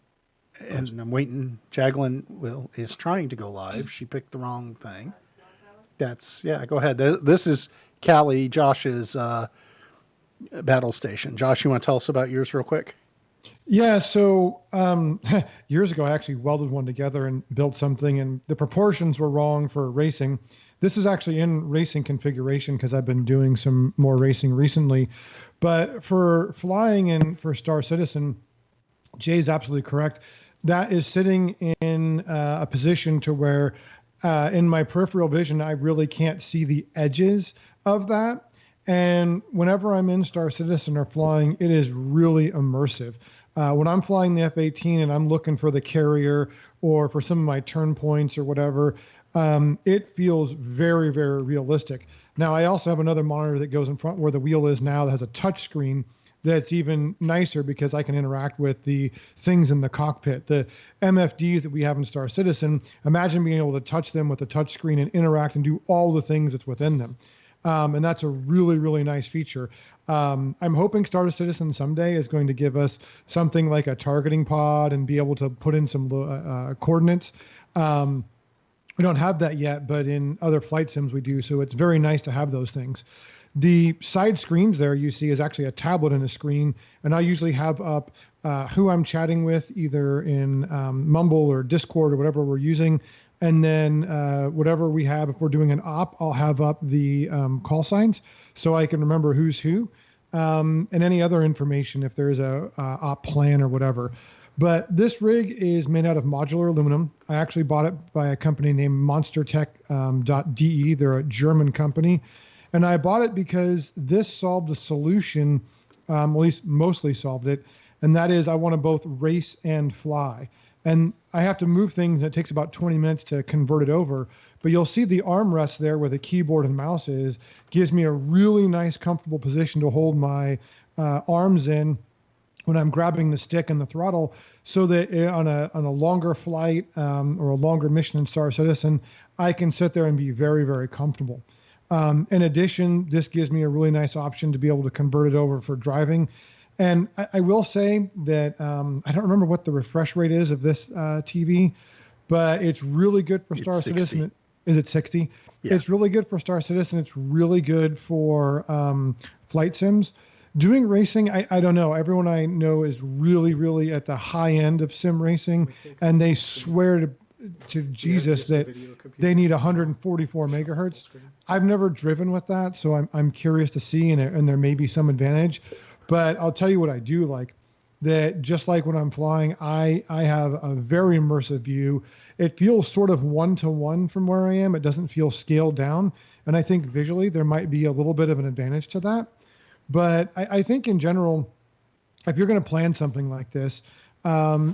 waiting. Jaglin is trying to go live. She picked the wrong thing. Go ahead. This is Callie, Josh's battle station. Josh, you want to tell us about yours real quick? Yeah, so years ago, I actually welded one together and built something, and the proportions were wrong for racing. This is actually in racing configuration because I've been doing some more racing recently. But for flying and for Star Citizen, Jay's absolutely correct. That is sitting in a position to where in my peripheral vision, I really can't see the edges of that. And whenever I'm in Star Citizen or flying, it is really immersive. When I'm flying the F-18 and I'm looking for the carrier or for some of my turn points or whatever, it feels very, very realistic. Now, I also have another monitor that goes in front where the wheel is now that has a touch screen that's even nicer because I can interact with the things in the cockpit. The MFDs that we have in Star Citizen, imagine being able to touch them with a touch screen and interact and do all the things that's within them. And that's a really, really nice feature. I'm hoping Star Citizen someday is going to give us something like a targeting pod and be able to put in some coordinates. We don't have that yet, but in other flight sims we do. So it's very nice to have those things. The side screens there you see is actually a tablet and a screen, and I usually have up who I'm chatting with, either in Mumble or Discord or whatever we're using, and then whatever we have. If we're doing an op, I'll have up the call signs so I can remember who's who, and any other information if there's a op plan or whatever. But this rig is made out of modular aluminum. I actually bought it by a company named monstertech.de. They're a German company. And I bought it because this solved a solution, at least mostly solved it. And that is I want to both race and fly. And I have to move things. And it takes about 20 minutes to convert it over. But you'll see the armrest there where the keyboard and mouse is, gives me a really nice, comfortable position to hold my arms in when I'm grabbing the stick and the throttle, so that on a longer flight or a longer mission in Star Citizen, I can sit there and be very, very comfortable. In addition, this gives me a really nice option to be able to convert it over for driving. And I will say that I don't remember what the refresh rate is of this TV, but it's really good for Star Citizen. Is it 60? Yeah. It's really good for Star Citizen. It's really good for flight sims. Doing racing, I don't know. Everyone I know is really, really at the high end of sim racing, and they swear to Jesus that they need 144 megahertz. I've never driven with that, so I'm curious to see, and there may be some advantage. But I'll tell you what I do like, that just like when I'm flying, I have a very immersive view. It feels sort of one-to-one from where I am. It doesn't feel scaled down, and I think visually there might be a little bit of an advantage to that. But I think in general, if you're going to plan something like this,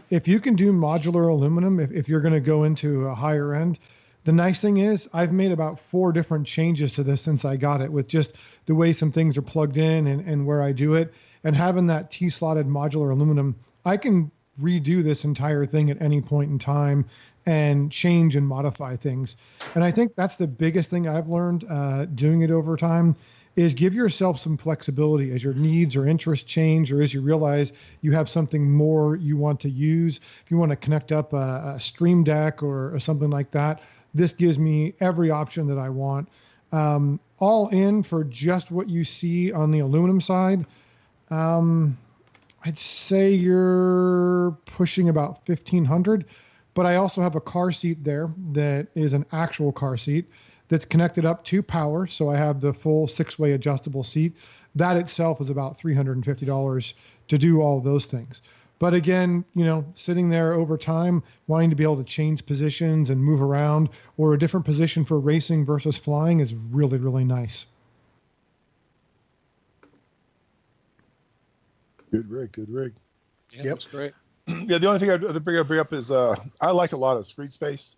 if you can do modular aluminum, if you're going to go into a higher end, the nice thing is I've made about 4 different changes to this since I got it, with just the way some things are plugged in and where I do it. And having that T-slotted modular aluminum, I can redo this entire thing at any point in time and change and modify things. And I think that's the biggest thing I've learned doing it over time, is give yourself some flexibility as your needs or interests change, or as you realize you have something more you want to use. If you want to connect up a Stream Deck or something like that, this gives me every option that I want. All in for just what you see on the aluminum side, I'd say you're pushing about 1,500, but I also have a car seat there that is an actual car seat that's connected up to power. So I have the full 6-way adjustable seat. That itself is about $350 to do all those things. But again, sitting there over time, wanting to be able to change positions and move around, or a different position for racing versus flying, is really, really nice. Good rig. Yeah, that's great. Yeah, the only thing I'd bring up is I like a lot of screen space.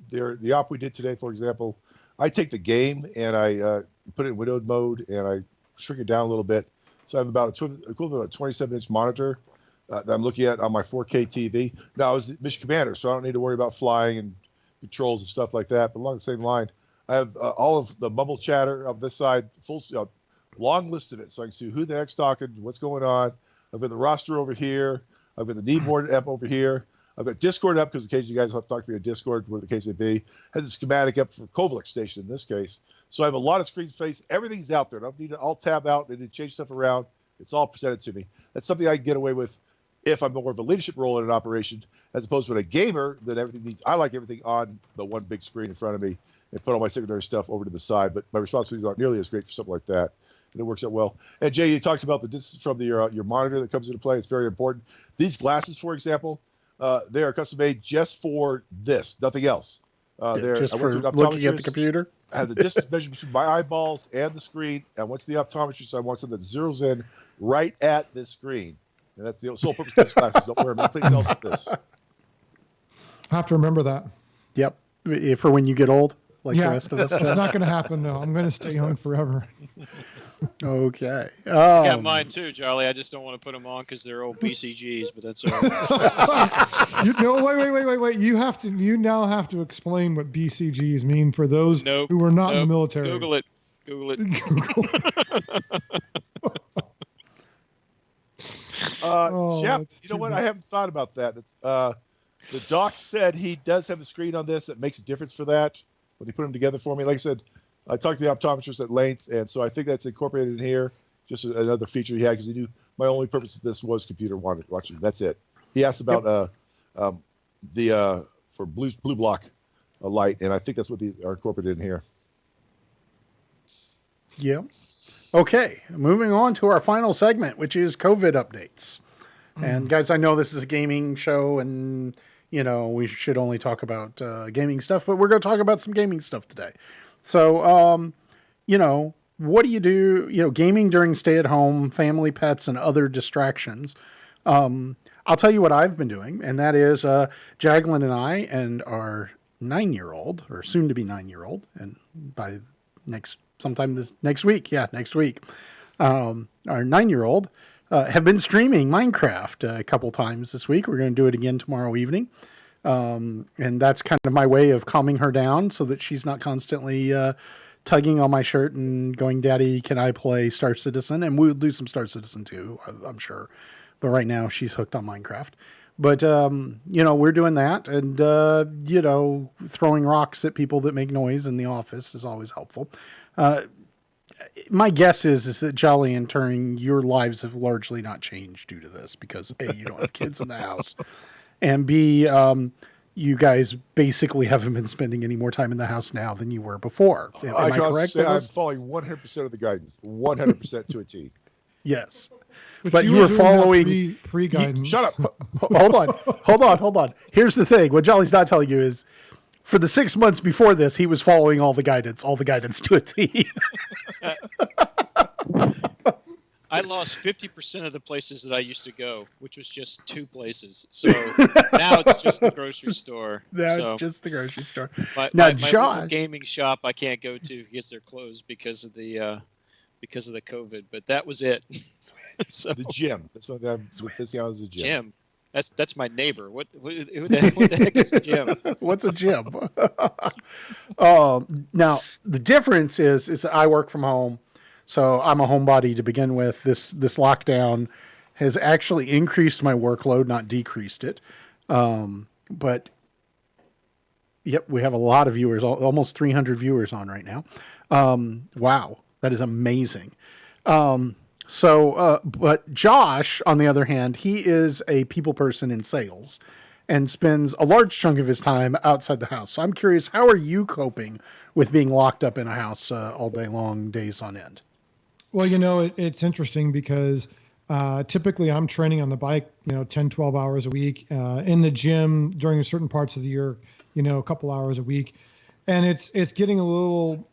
The op we did today, for example, I take the game and I put it in windowed mode and I shrink it down a little bit. So I have about equivalent of a 27-inch monitor that I'm looking at on my 4K TV. Now, I was the mission commander, so I don't need to worry about flying and controls and stuff like that. But along the same line, I have all of the mumble chatter of this side, long listed it, so I can see who the heck's talking, what's going on. I've got the roster over here. I've got the kneeboard up over here. I've got Discord up because occasionally you guys have to talk to me on Discord, where the case may be. Had the schematic up for Kovalik Station in this case. So I have a lot of screen space. Everything's out there. I don't need to alt tab out and change stuff around. It's all presented to me. That's something I can get away with if I'm more of a leadership role in an operation, as opposed to a gamer, that everything needs. I like everything on the one big screen in front of me and put all my secondary stuff over to the side. But my responsibilities aren't nearly as great for something like that. And it works out well. And Jay, you talked about the distance from your monitor that comes into play. It's very important. These glasses, for example, they are custom made just for this, nothing else. Just for looking at the computer? I have the distance measured between my eyeballs and the screen. And once the optometrist, I want something that zeroes in right at this screen. And that's the sole purpose of these glasses. Don't wear them anything else but this. I have to remember that. Yep. For when you get old, like the rest of us. It's not going to happen, though. I'm going to stay young forever. Okay. I got mine too, Charlie. I just don't want to put them on because they're old BCGs, but that's all right. Wait. You now have to explain what BCGs mean for those who are not in the military. Google it. Jeff, you know what? I haven't thought about that. The doc said he does have a screen on this that makes a difference for that when they put them together for me. Like I said, I talked to the optometrist at length, and so I think that's incorporated in here. Just another feature he had because he knew my only purpose of this was computer watching. That's it. He asked about for blue block light, and I think that's what these are incorporated in here. Yeah. Okay, moving on to our final segment, which is COVID updates. And guys, I know this is a gaming show, and we should only talk about gaming stuff, but we're going to talk about some gaming stuff today. So, what do you do? Gaming during stay-at-home, family, pets, and other distractions. I'll tell you what I've been doing, and that is Jaglin and I and our 9-year-old, or soon-to-be 9-year-old, and by next week, our 9-year-old have been streaming Minecraft a couple times this week. We're going to do it again tomorrow evening, and that's kind of my way of calming her down so that she's not constantly tugging on my shirt and going, "Daddy, can I play Star Citizen?" And we'll do some Star Citizen too, I'm sure. But right now she's hooked on Minecraft. But, we're doing that, and, throwing rocks at people that make noise in the office is always helpful. My guess is that Jolly and Turing, your lives have largely not changed due to this because A, you don't have kids in the house, and B, you guys basically haven't been spending any more time in the house now than you were before. Am I correct? I'm following 100% of the guidance, 100% to a T. Yes. But you were following pre-guidance. Shut up. Hold on. Here's the thing. What Jolly's not telling you is for the 6 months before this, he was following all the guidance to a T. I lost 50% of the places that I used to go, which was just 2 places. So now it's just the grocery store. It's just the grocery store. My local gaming shop I can't go to because they're closed because of the COVID. But that was it. So, the gym. That's what I'm busy on, is the gym. That's my neighbor. What the heck is a gym? What's a gym? Now the difference is that I work from home, so I'm a homebody to begin with. This lockdown has actually increased my workload, not decreased it. But yep, we have a lot of viewers, almost 300 viewers on right now. Wow, that is amazing. But Josh, on the other hand, he is a people person in sales and spends a large chunk of his time outside the house. So I'm curious, how are you coping with being locked up in a house all day long, days on end? Well, it's interesting because typically I'm training on the bike, 10, 12 hours a week, in the gym during certain parts of the year, a couple hours a week. And it's getting a little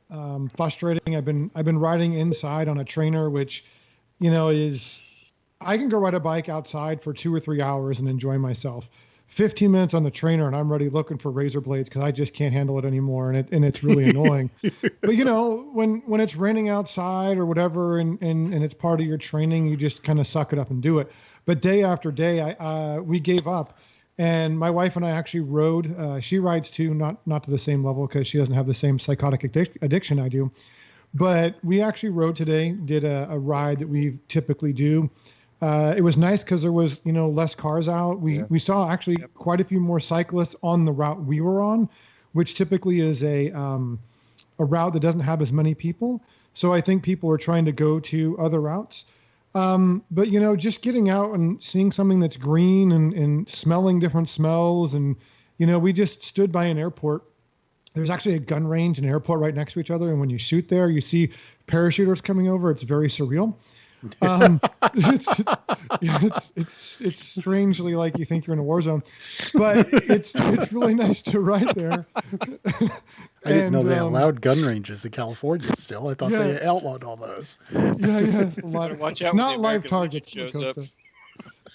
frustrating. I've been riding inside on a trainer, which is I can go ride a bike outside for 2 or 3 hours and enjoy myself. 15 minutes on the trainer and I'm already looking for razor blades because I just can't handle it anymore, and it's really annoying. But when it's raining outside or whatever, and it's part of your training, you just kind of suck it up and do it. But day after day, we gave up, and my wife and I actually rode. She rides too, not to the same level because she doesn't have the same psychotic addiction I do. But we actually rode today, did a ride that we typically do. It was nice because there was, less cars out. We saw actually quite a few more cyclists on the route we were on, which typically is a route that doesn't have as many people. So I think people are trying to go to other routes. But, just getting out and seeing something that's green and smelling different smells. And, we just stood by an airport. There's actually a gun range and airport right next to each other. And when you shoot there, you see parachuters coming over. It's very surreal. It's strangely like you think you're in a war zone, but it's really nice to ride there. I didn't know they allowed gun ranges in California still. I thought they outlawed all those. Yeah. A lot of, watch out. Not live targets. Shows up.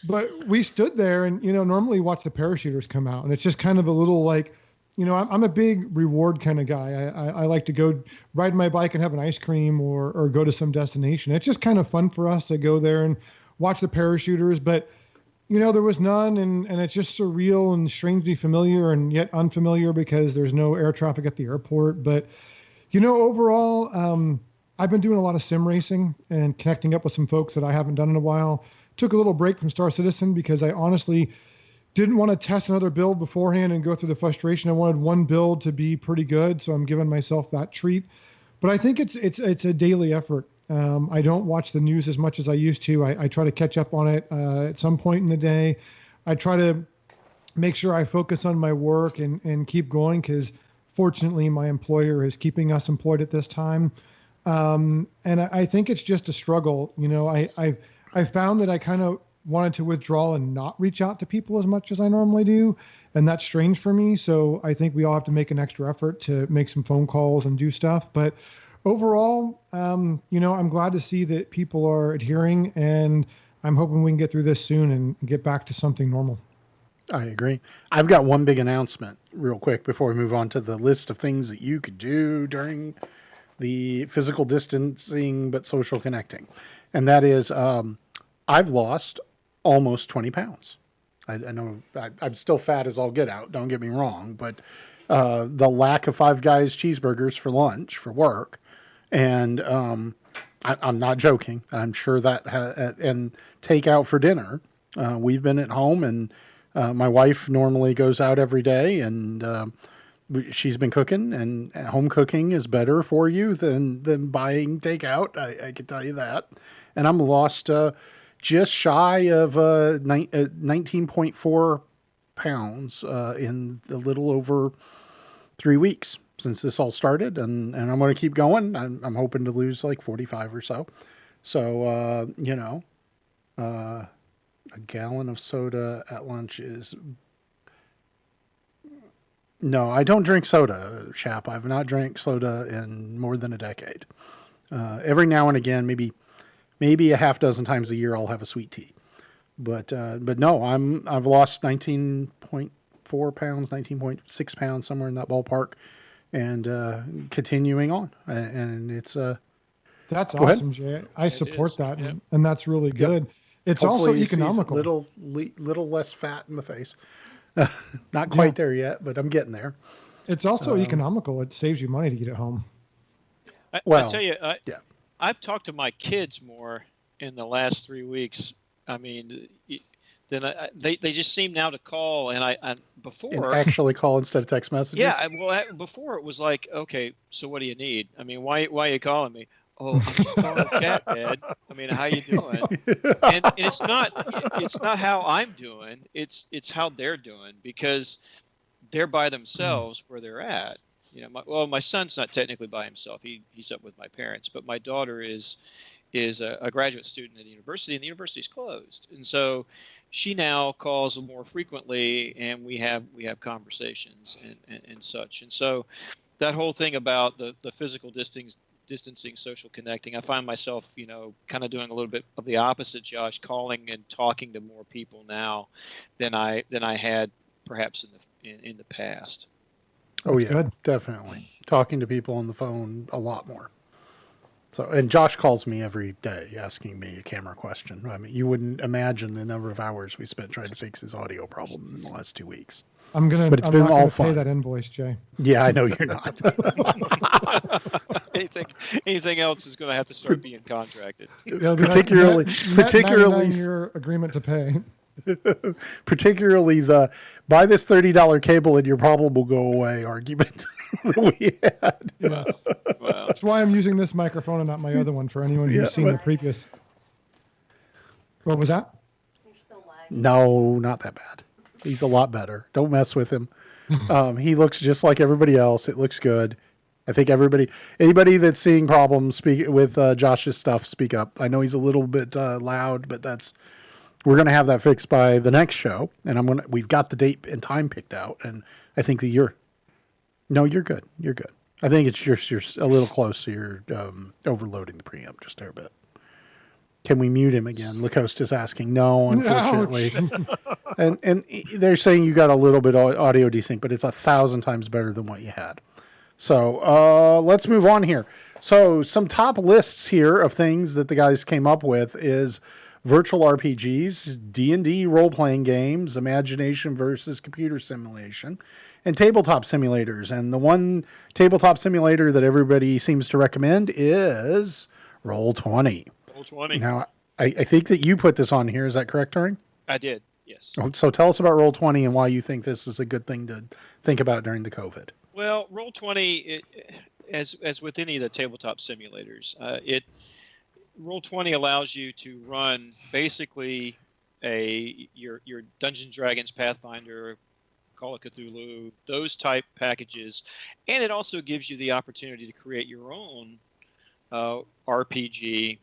But we stood there and, normally watch the parachuters come out. And it's just kind of a little like, I'm a big reward kind of guy. I like to go ride my bike and have an ice cream or go to some destination. It's just kind of fun for us to go there and watch the parachuters. But, there was none, and it's just surreal and strangely familiar and yet unfamiliar because there's no air traffic at the airport. But, overall, I've been doing a lot of sim racing and connecting up with some folks that I haven't done in a while. Took a little break from Star Citizen because I honestly didn't want to test another build beforehand and go through the frustration. I wanted one build to be pretty good, so I'm giving myself that treat. But I think it's a daily effort. I don't watch the news as much as I used to. I try to catch up on it at some point in the day. I try to make sure I focus on my work and keep going because fortunately my employer is keeping us employed at this time. And I think it's just a struggle. You know, I found that I kind of wanted to withdraw and not reach out to people as much as I normally do. And that's strange for me. So I think we all have to make an extra effort to make some phone calls and do stuff. But overall, you know, I'm glad to see that people are adhering, and I'm hoping we can get through this soon and get back to something normal. I agree. I've got one big announcement real quick before we move on to the list of things that you could do during the physical distancing but social connecting. And that is, I've lost almost 20 pounds. I know I'm still fat as all get out, don't get me wrong, but the lack of Five Guys cheeseburgers for lunch, for work, and I'm not joking. I'm sure that, and takeout for dinner. We've been at home, and my wife normally goes out every day, and she's been cooking, and home cooking is better for you than buying takeout. I can tell you that. And I'm lost just shy of 19.4 pounds in a little over 3 weeks since this all started, and I'm going to keep going. I'm hoping to lose like 45 or so. So, you know, a gallon of soda at lunch is... No, I don't drink soda, chap. I've not drank soda in more than a decade. Every now and again, maybe a half dozen times a year, I'll have a sweet tea. But no, I've lost 19.4 pounds, 19.6 pounds, somewhere in that ballpark, and continuing on. And it's That's Go ahead. awesome, Jay. I support is, that, yeah. and that's really good. It's hopefully also you see economical. little less fat in the face. Not quite there yet, but I'm getting there. It's also economical. It saves you money to get it home. I Well, tell you, yeah. I've talked to my kids more in the last 3 weeks. I mean, they just seem now to call, and And before actually call instead of text messages. yeah, before it was like, okay, so what do you need? I mean, why are you calling me? Oh, I'm just calling to chat, Dad. I mean, how you doing? And it's not how I'm doing. It's how they're doing, because they're by themselves where they're at. You know, my son's not technically by himself. He's up with my parents, but my daughter is a graduate student at the university, and the university's closed, and so she now calls more frequently, and we have conversations and such. And so that whole thing about the physical distancing, social connecting, I find myself, you know, kind of doing a little bit of the opposite, Josh, calling and talking to more people now than I had perhaps in the past. Oh That's yeah, good. definitely. Talking to people on the phone a lot more. So, and Josh calls me every day asking me a camera question. I mean, you wouldn't imagine the number of hours we spent trying to fix his audio problem in the last 2 weeks. I'm But it's not been gonna all pay fun. that invoice, Jay. Yeah, I know you're not. anything else is going to have to start being contracted. It'll be Particularly- net particularly- 99-year agreement to pay. Particularly the buy this $30 cable and your problem will go away argument that we had. Yes. Wow. That's why I'm using this microphone and not my other one for anyone who's Yeah, seen but- the previous. What was that? You're still lagging. No, not that bad. He's a lot better. Don't mess with him. He looks just like everybody else. It looks good. I think anybody that's seeing problems speak with Josh's stuff, speak up. I know he's a little bit loud, but we're going to have that fixed by the next show. And we've got the date and time picked out. And I think that you're good. You're good. I think it's just, you're a little close. So you're overloading the preamp just a hair bit. Can we mute him again? Lacoste is asking. No, unfortunately. And they're saying you got a little bit audio desync, but it's 1,000 times better than what you had. So let's move on here. So some top lists here of things that the guys came up with is virtual RPGs, D&D role-playing games, imagination versus computer simulation, and tabletop simulators. And the one tabletop simulator that everybody seems to recommend is Roll20. Roll20. Now, I think that you put this on here. Is that correct, Turing? I did. Yes. So tell us about Roll20 and why you think this is a good thing to think about during the COVID. Well, Roll20, as with any of the tabletop simulators, Roll20 allows you to run basically your Dungeons Dragons, Pathfinder, Call of Cthulhu, those type packages, and it also gives you the opportunity to create your own RPG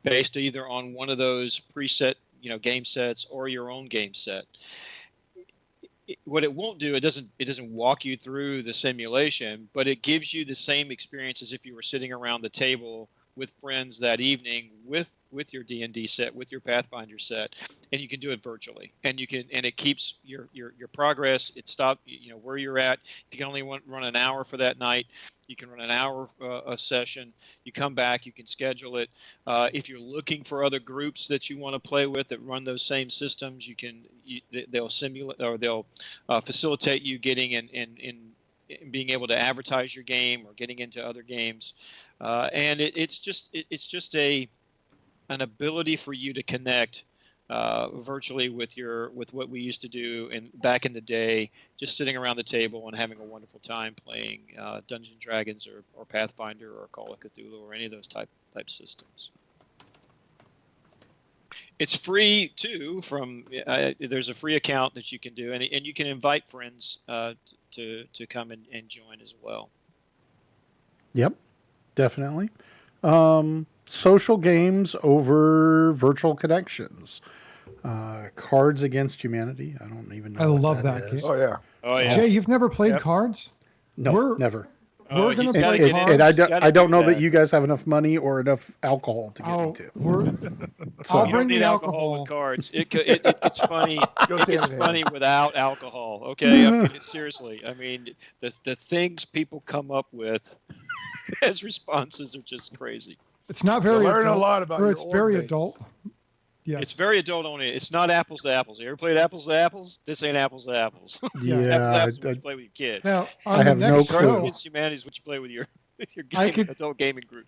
based either on one of those preset game sets or your own game set. What it won't do, it doesn't walk you through the simulation, but it gives you the same experience as if you were sitting around the table with friends that evening with your D&D set, with your Pathfinder set, and you can do it virtually. And it keeps your progress. It stops where you're at. If you can only run an hour for that night, you can run an hour a session. You come back, you can schedule it. If you're looking for other groups that you want to play with that run those same systems, they'll simulate or they'll facilitate you getting in being able to advertise your game or getting into other games, and it's just an ability for you to connect virtually with what we used to do back in the day, just sitting around the table and having a wonderful time playing Dungeons and Dragons or Pathfinder or Call of Cthulhu or any of those type systems. It's free too. There's a free account that you can do, and you can invite friends to come and join as well. Yep, definitely. Social games over virtual connections. Cards Against Humanity. I don't even know. I what love that that is. game. Oh yeah. Oh yeah. Jay, you've never played Yep. cards? No, never. We're gonna he's play gotta get in. cards. And He's gotta I don't do know that you guys have enough money or enough alcohol to get me to. So I'll You bring don't need the alcohol with cards. It's funny. Goes It hand gets in funny hand. without alcohol. Okay, I mean seriously. I mean the things people come up with as responses are just crazy. It's not You very learn a adult, lot about or your it's very org mates. adult. Yeah. It's very adult only. It's not apples to apples. You ever played apples to apples? This ain't apples to apples. Apples to Yeah, apples is what you play with your kid. Now I on the have no next clue. Cards show, Against Humanity is what you play with your I could- adult gaming group.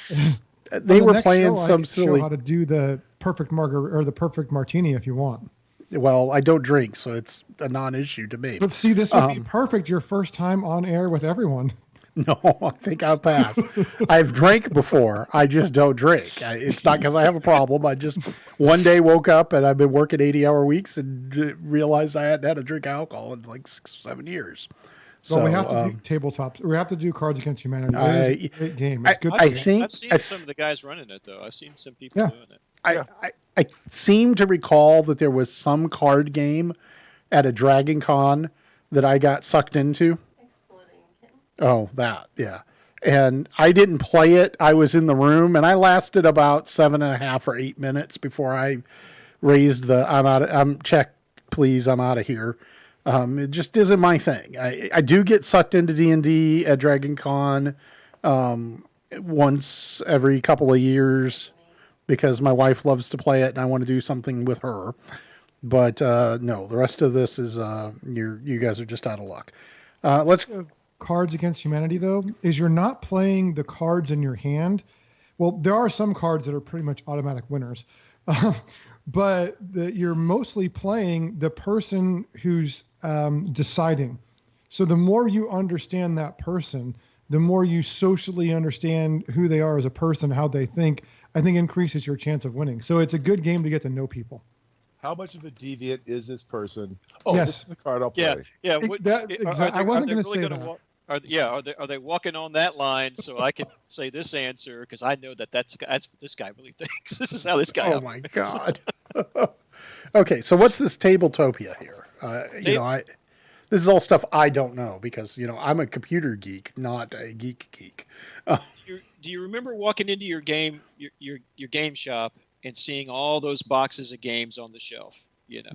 they on the were next playing show, I some could show silly. how to do the perfect margarita or the perfect martini if you want. Well, I don't drink, so it's a non-issue to me. But see, this would be perfect your first time on air with everyone. No, I think I'll pass. I've drank before. I just don't drink. It's not because I have a problem. I just one day woke up and I've been working 80-hour weeks and realized I hadn't had a drink of alcohol in like 6 or 7 years. So So we have to do tabletops. We have to do Cards Against Humanity. It is a great game. It's good. I fun. think I've seen some of the guys running it though. I've seen some people Yeah. doing it. I seem to recall that there was some card game at a Dragon Con that I got sucked into. Exploding kitten. Oh, that, yeah. And I didn't play it. I was in the room, and I lasted about 7.5 or 8 minutes before I raised the check, please, I'm out of here. It just isn't my thing. I do get sucked into D&D at Dragon Con once every couple of years because my wife loves to play it, and I want to do something with her. But no, the rest of this is you guys are just out of luck. Let's. Cards Against Humanity, though, is you're not playing the cards in your hand. Well, there are some cards that are pretty much automatic winners, but you're mostly playing the person who's deciding. So the more you understand that person, the more you socially understand who they are as a person, how they think, I think increases your chance of winning. So it's a good game to get to know people. How much of a deviant is this person? Oh, Yes. this is the card I'll play. Yeah. I wasn't going to say that. Are they walking on that line so I can say this answer because I know that's what this guy really thinks. This is how this guy. Oh my God. Okay, so what's this Tabletopia here? This is all stuff I don't know because I'm a computer geek, not a geek. Do you remember walking into your game shop and seeing all those boxes of games on the shelf?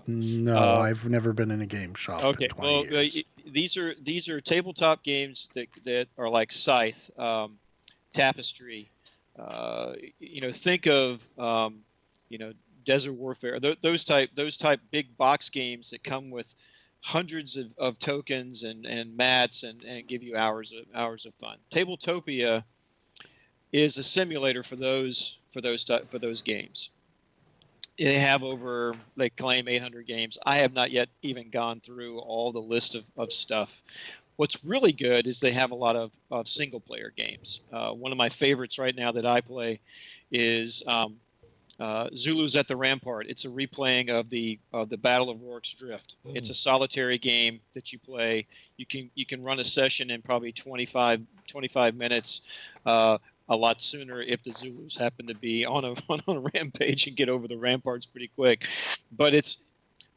No, I've never been in a game shop. Okay, in 20 years. these are tabletop games that are like Scythe, Tapestry. Think of Desert Warfare. Those type big box games that come with hundreds of tokens and mats and give you hours of fun. Tabletopia is a simulator for those games. They have they claim 800 games. I have not yet even gone through all the list of stuff. What's really good is they have a lot of single player games. One of my favorites right now that I play is Zulus at the Rampart. It's a replaying of the Battle of Rorke's Drift. It's a solitary game that you play. You can run a session in probably 25 minutes. A lot sooner if the Zulus happen to be on a rampage and get over the ramparts pretty quick. But it's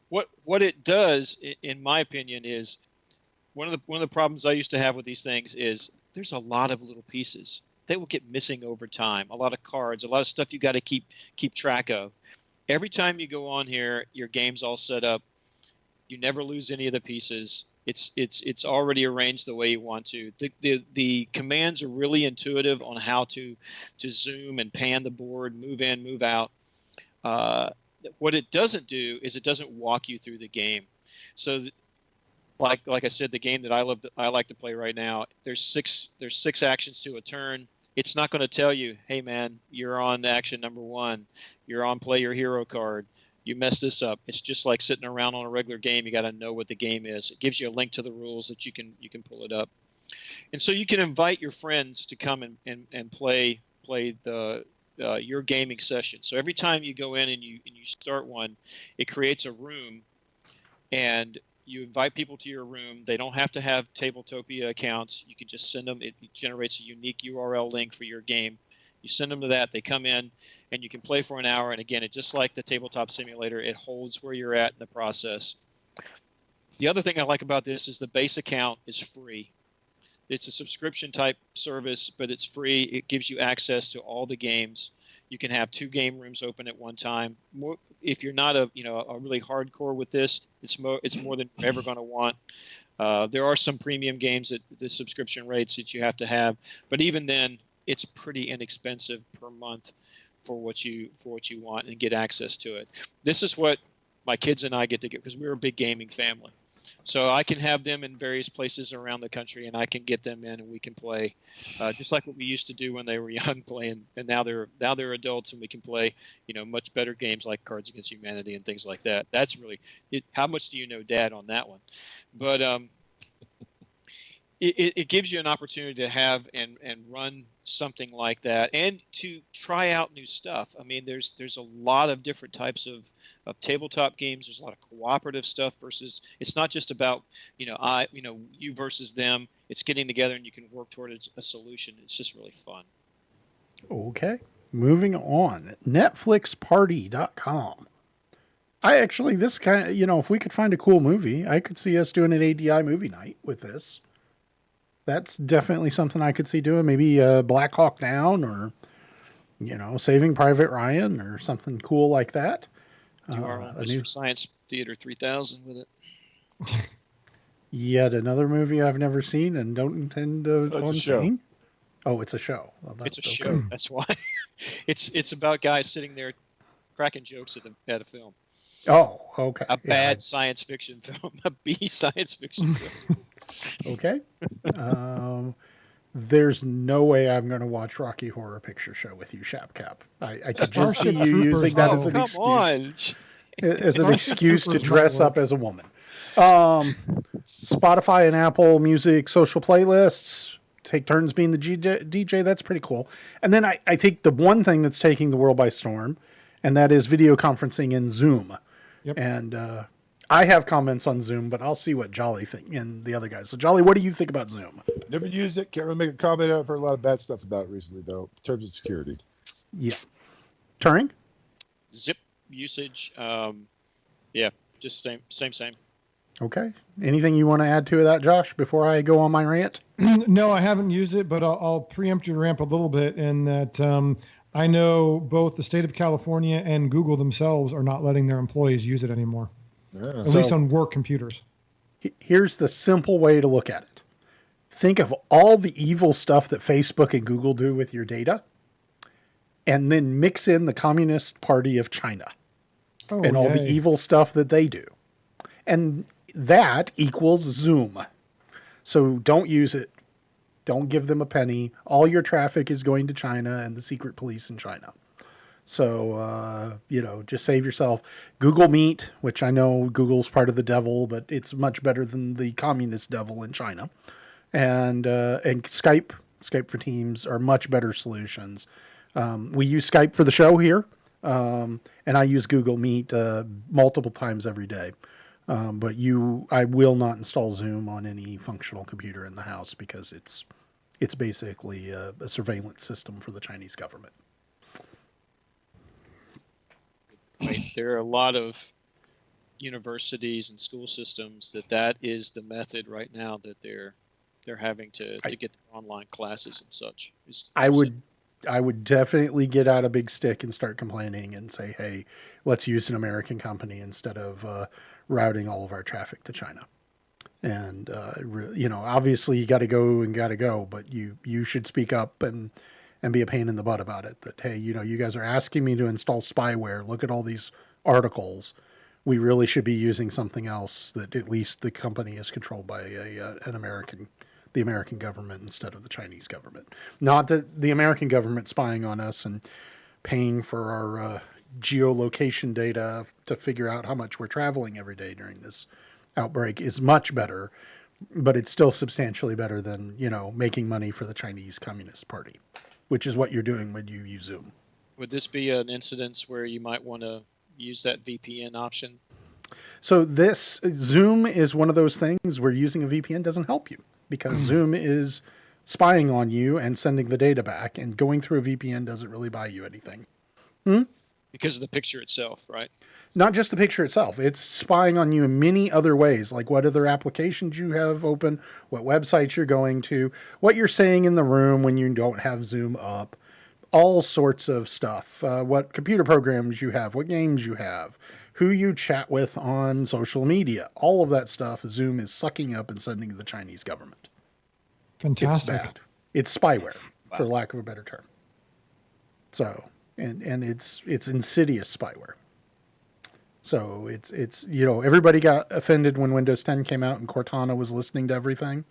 what it does, in my opinion, is one of the problems I used to have with these things is there's a lot of little pieces. They will get missing over time. A lot of cards, a lot of stuff you got to keep track of. Every time you go on here, your game's all set up. You never lose any of the pieces. It's already arranged the way you want to. The commands are really intuitive on how to zoom and pan the board, move in, move out. What it doesn't do is it doesn't walk you through the game. So, like I said, the game that I like to play right now, there's six actions to a turn. It's not going to tell you, hey man, you're on action number 1. You're on play your hero card. You messed this up. It's just like sitting around on a regular game. You got to know what the game is. It gives you a link to the rules that you can pull it up, and so you can invite your friends to come and play the your gaming session. So every time you go in and you start one, it creates a room, and you invite people to your room. They don't have to have Tabletopia accounts. You can just send them. It generates a unique URL link for your game. You send them to that. They come in, and you can play for an hour. And again, it just like the tabletop simulator, it holds where you're at in the process. The other thing I like about this is the base account is free. It's a subscription type service, but it's free. It gives you access to all the games. You can have 2 game rooms open at one time. If you're not a really hardcore with this, it's more than you're ever going to want. There are some premium games at the subscription rates that you have to have, but even then, it's pretty inexpensive per month for what you want and get access to it. This is what my kids and I get to get because we're a big gaming family. So I can have them in various places around the country, and I can get them in, and we can play just like what we used to do when they were young, playing. And now they're adults, and we can play much better games like Cards Against Humanity and things like that. That's really it. How much do you know, Dad, on that one? But it gives you an opportunity to have and run something like that and to try out new stuff. I mean, there's a lot of different types of tabletop games. There's a lot of cooperative stuff versus it's not just about, you versus them. It's getting together and you can work toward a solution. It's just really fun. Okay. Moving on. Netflixparty.com. This kind of, if we could find a cool movie, I could see us doing an ADI movie night with this. That's definitely something I could see doing. Maybe Black Hawk Down or, Saving Private Ryan or something cool like that. Do our own Mr. Science Theater 3000 with it. Yet another movie I've never seen and don't intend on seeing. Oh, it's a show. Well, it's a show. That's why. It's about guys sitting there cracking jokes at a film. Oh, okay. A bad science fiction film. A B science fiction film. Okay. There's no way I'm going to watch Rocky Horror Picture Show with you, Shapcap. I could just see you using that as an excuse. As an excuse to dress up as a woman. Spotify and Apple Music social playlists. Take turns being the DJ. That's pretty cool. And then I think the one thing that's taking the world by storm, and that is video conferencing in Zoom. Yep. And I have comments on Zoom, but I'll see what Jolly think and the other guys. So, Jolly, what do you think about Zoom? Never used it. Can't really make a comment. I've heard a lot of bad stuff about it recently, though, in terms of security. Yeah. Turing? Zip usage. Just same. Okay. Anything you want to add to that, Josh, before I go on my rant? No, I haven't used it, but I'll preempt your rant a little bit in that I know both the state of California and Google themselves are not letting their employees use it anymore. Yeah. At least on work computers. Here's the simple way to look at it. Think of all the evil stuff that Facebook and Google do with your data, and then mix in the Communist Party of China and all the evil stuff that they do. And that equals Zoom. So don't use it. Don't give them a penny. All your traffic is going to China and the secret police in China. So, just save yourself. Google Meet, which I know Google's part of the devil, but it's much better than the communist devil in China. And Skype for Teams are much better solutions. We use Skype for the show here, and I use Google Meet multiple times every day. But I will not install Zoom on any functional computer in the house because it's basically a surveillance system for the Chinese government. Right. There are a lot of universities and school systems that is the method right now that they're having to get online classes and such. I would definitely get out a big stick and start complaining and say, hey, let's use an American company instead of routing all of our traffic to China. And, obviously you got to go, but you should speak up and be a pain in the butt about it. That, hey, you guys are asking me to install spyware. Look at all these articles. We really should be using something else that at least the company is controlled by the American government instead of the Chinese government. Not that the American government spying on us and paying for our geolocation data to figure out how much we're traveling every day during this outbreak is much better, but it's still substantially better than, making money for the Chinese Communist Party, which is what you're doing when you use Zoom. Would this be an incidence where you might want to use that VPN option? So this Zoom is one of those things where using a VPN doesn't help you because Zoom is spying on you and sending the data back, and going through a VPN doesn't really buy you anything. Because of the picture itself, right? Not just the picture itself. It's spying on you in many other ways, like what other applications you have open, what websites you're going to, what you're saying in the room when you don't have Zoom up, all sorts of stuff, what computer programs you have, what games you have, who you chat with on social media. All of that stuff Zoom is sucking up and sending to the Chinese government. Fantastic. It's bad. It's spyware, for lack of a better term. So, and it's insidious spyware. So it's everybody got offended when Windows 10 came out and Cortana was listening to everything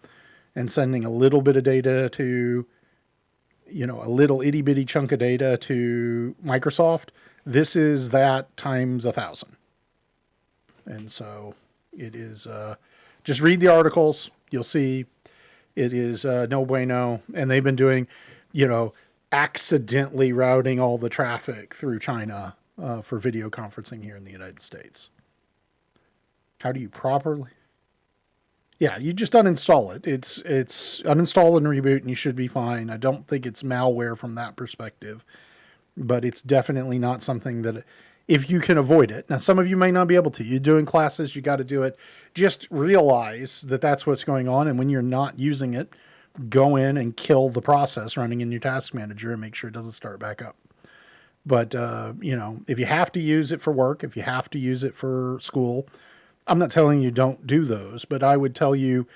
and sending a little bit of data to, a little itty bitty chunk of data to Microsoft. This is that times 1,000. And so it is, just read the articles. You'll see it is no bueno. And they've been doing, accidentally routing all the traffic through China for video conferencing here in the United States. How do you properly? Yeah, you just uninstall it. It's uninstall and reboot, and you should be fine. I don't think it's malware from that perspective, but it's definitely not something that, if you can avoid it. Now, some of you may not be able to. You're doing classes, you got to do it. Just realize that that's what's going on, and when you're not using it, go in and kill the process running in your task manager and make sure it doesn't start back up. But, if you have to use it for work, if you have to use it for school, I'm not telling you don't do those, but I would tell you,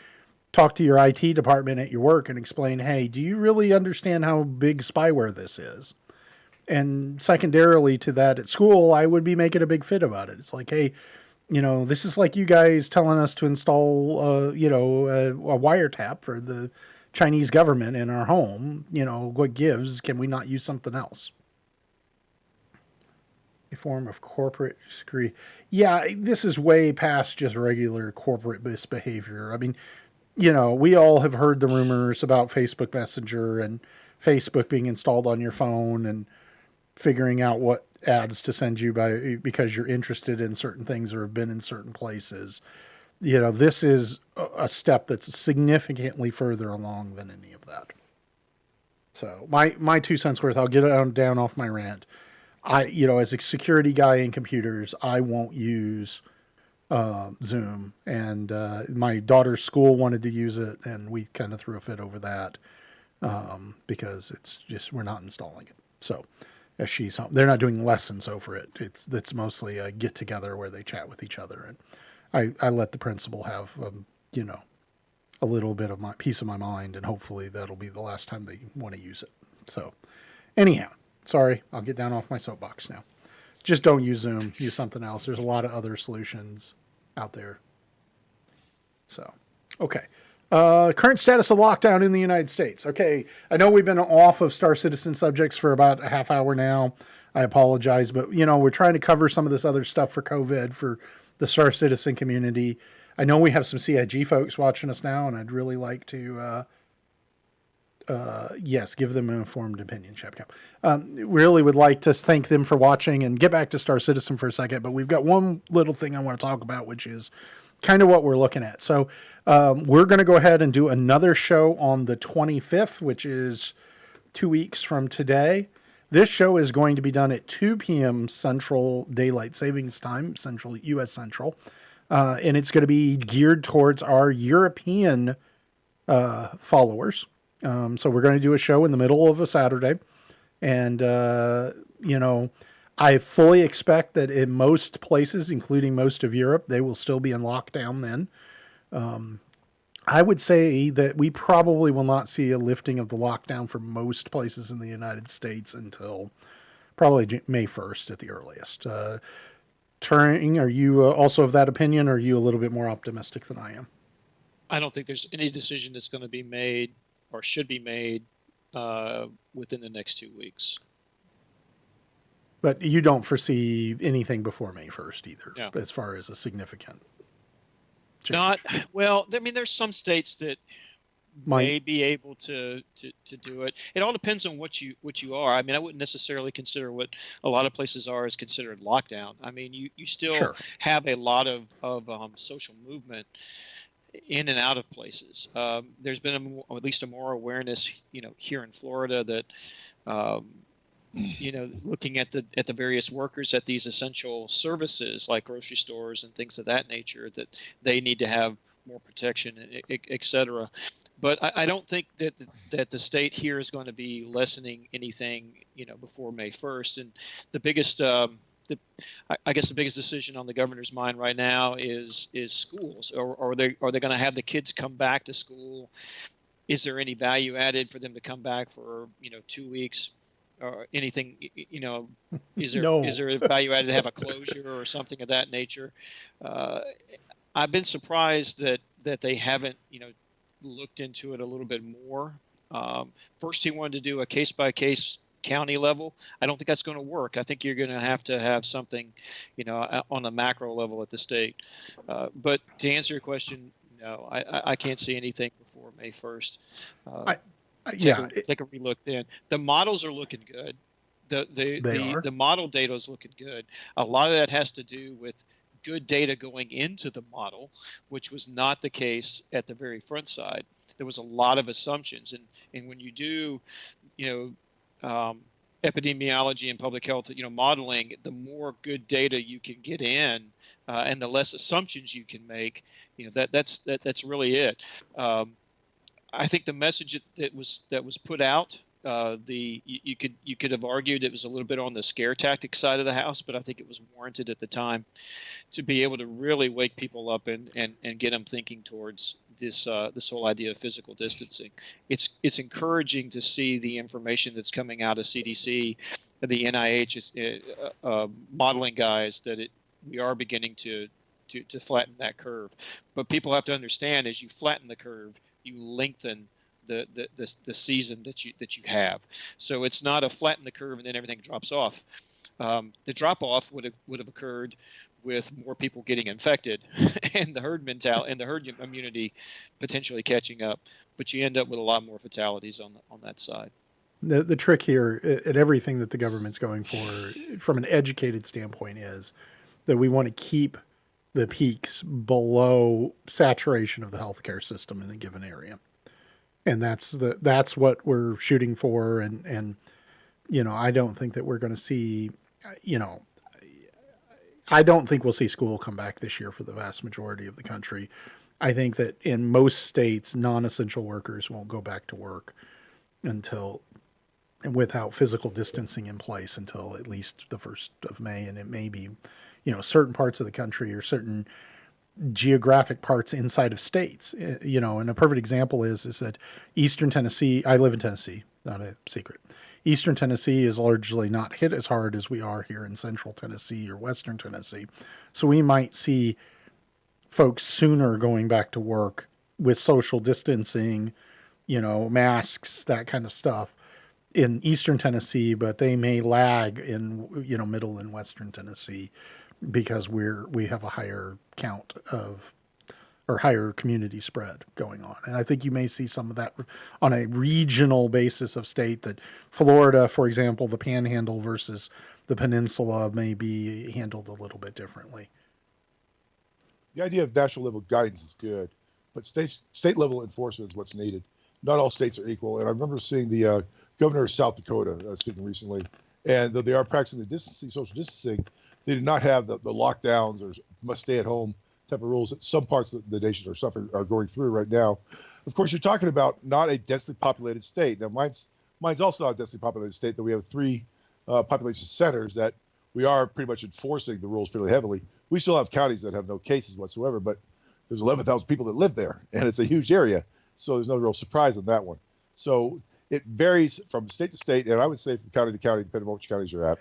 talk to your IT department at your work and explain, hey, do you really understand how big spyware this is? And secondarily to that at school, I would be making a big fit about it. It's like, hey, this is like you guys telling us to install, a wiretap for the Chinese government in our home. What gives? Can we not use something else? A form of corporate scree. Yeah, this is way past just regular corporate misbehavior. I mean, we all have heard the rumors about Facebook Messenger and Facebook being installed on your phone and figuring out what ads to send you because you're interested in certain things or have been in certain places. This is a step that's significantly further along than any of that. So my 2 cents worth, I'll get down off my rant. As a security guy in computers, I won't use Zoom. And my daughter's school wanted to use it, and we kind of threw a fit over that because it's just, we're not installing it. So as she's home, they're not doing lessons over it. It's mostly a get together where they chat with each other. And I let the principal have, a little bit of my piece of my mind, and hopefully that'll be the last time they want to use it. So anyhow. Sorry, I'll get down off my soapbox now. Just don't use Zoom. Use something else. There's a lot of other solutions out there. So, okay. Current status of lockdown in the United States. Okay, I know we've been off of Star Citizen subjects for about a half hour now. I apologize, but we're trying to cover some of this other stuff for COVID for the Star Citizen community. I know we have some CIG folks watching us now, and I'd really like to, yes, give them an informed opinion, Shepcap. Really would like to thank them for watching and get back to Star Citizen for a second, but we've got one little thing I want to talk about, which is kind of what we're looking at. So we're going to go ahead and do another show on the 25th, which is 2 weeks from today. This show is going to be done at 2 p.m. Central Daylight Savings Time, Central U.S. Central, and it's going to be geared towards our European followers. So we're going to do a show in the middle of a Saturday, and I fully expect that in most places, including most of Europe, they will still be in lockdown then. I would say that we probably will not see a lifting of the lockdown for most places in the United States until probably May 1st at the earliest. Turing, are you also of that opinion, or are you a little bit more optimistic than I am? I don't think there's any decision that's going to be made or should be made within the next 2 weeks. But you don't foresee anything before May 1st either, No. as far as a significant change. Not well. I mean, there's some states that may be able to do it. It all depends on what you are. I mean, I wouldn't necessarily consider what a lot of places are as considered lockdown. I mean, you still have a lot of social movement in and out of places. There's been at least a more awareness, here in Florida that, looking at the various workers at these essential services like grocery stores and things of that nature, that they need to have more protection, et cetera. But I don't think that the state here is going to be lessening anything, before May 1st. And the biggest, I guess the biggest decision on the governor's mind right now is schools. Or are they going to have the kids come back to school? Is there any value added for them to come back for 2 weeks? Or anything, is there No. is there a value added to have a closure or something of that nature? I've been surprised that they haven't, looked into it a little bit more. First, he wanted to do a case by case county level. I don't think that's going to work. I think you're going to have something, on a macro level at the state. But to answer your question, no, I can't see anything before May 1st. Take a relook then. The models are looking good. The model data is looking good. A lot of that has to do with good data going into the model, which was not the case at the very front side. There was a lot of assumptions, and when you do, epidemiology and public health, modeling, the more good data you can get in, and the less assumptions you can make, that's really it. I think the message that was put out, you could have argued it was a little bit on the scare tactic side of the house, but I think it was warranted at the time to be able to really wake people up and get them thinking towards this whole idea of physical distancing. It's encouraging to see the information that's coming out of CDC, the NIH modeling guys, that we are beginning to flatten that curve. But people have to understand, as you flatten the curve, you lengthen the season that you have. So it's not a flatten the curve and then everything drops off. The drop off would have occurred with more people getting infected and the herd mentality and the herd immunity potentially catching up. But you end up with a lot more fatalities on that side. The trick here at everything that the government's going for from an educated standpoint is that we want to keep the peaks below saturation of the healthcare system in a given area. And that's what we're shooting for. And I don't think that we're going to see, I don't think we'll see school come back this year for the vast majority of the country. I think that in most states, non-essential workers won't go back to work without physical distancing in place until at least the 1st of May. And it may be, certain parts of the country or certain geographic parts inside of states, and a perfect example is that Eastern Tennessee, I live in Tennessee, not a secret. Eastern Tennessee is largely not hit as hard as we are here in Central Tennessee or Western Tennessee. So we might see folks sooner going back to work with social distancing, masks, that kind of stuff. in Eastern Tennessee, but they may lag in, Middle and Western Tennessee because we have a higher count of or higher community spread going on. And I think you may see some of that on a regional basis of state, that Florida, for example, the Panhandle versus the Peninsula may be handled a little bit differently. The idea of national level guidance is good, but state level enforcement is what's needed. Not all states are equal. And I remember seeing the governor of South Dakota speaking recently, and though they are practicing the social distancing, they do not have the lockdowns or must stay at home type of rules that some parts of the nation are going through right now. Of course, you're talking about not a densely populated state. Now, mine's also not a densely populated state, though we have 3 population centers that we are pretty much enforcing the rules fairly heavily. We still have counties that have no cases whatsoever, but there's 11,000 people that live there, and it's a huge area. So there's no real surprise in that one. So it varies from state to state, and I would say from county to county, depending on which counties you're at.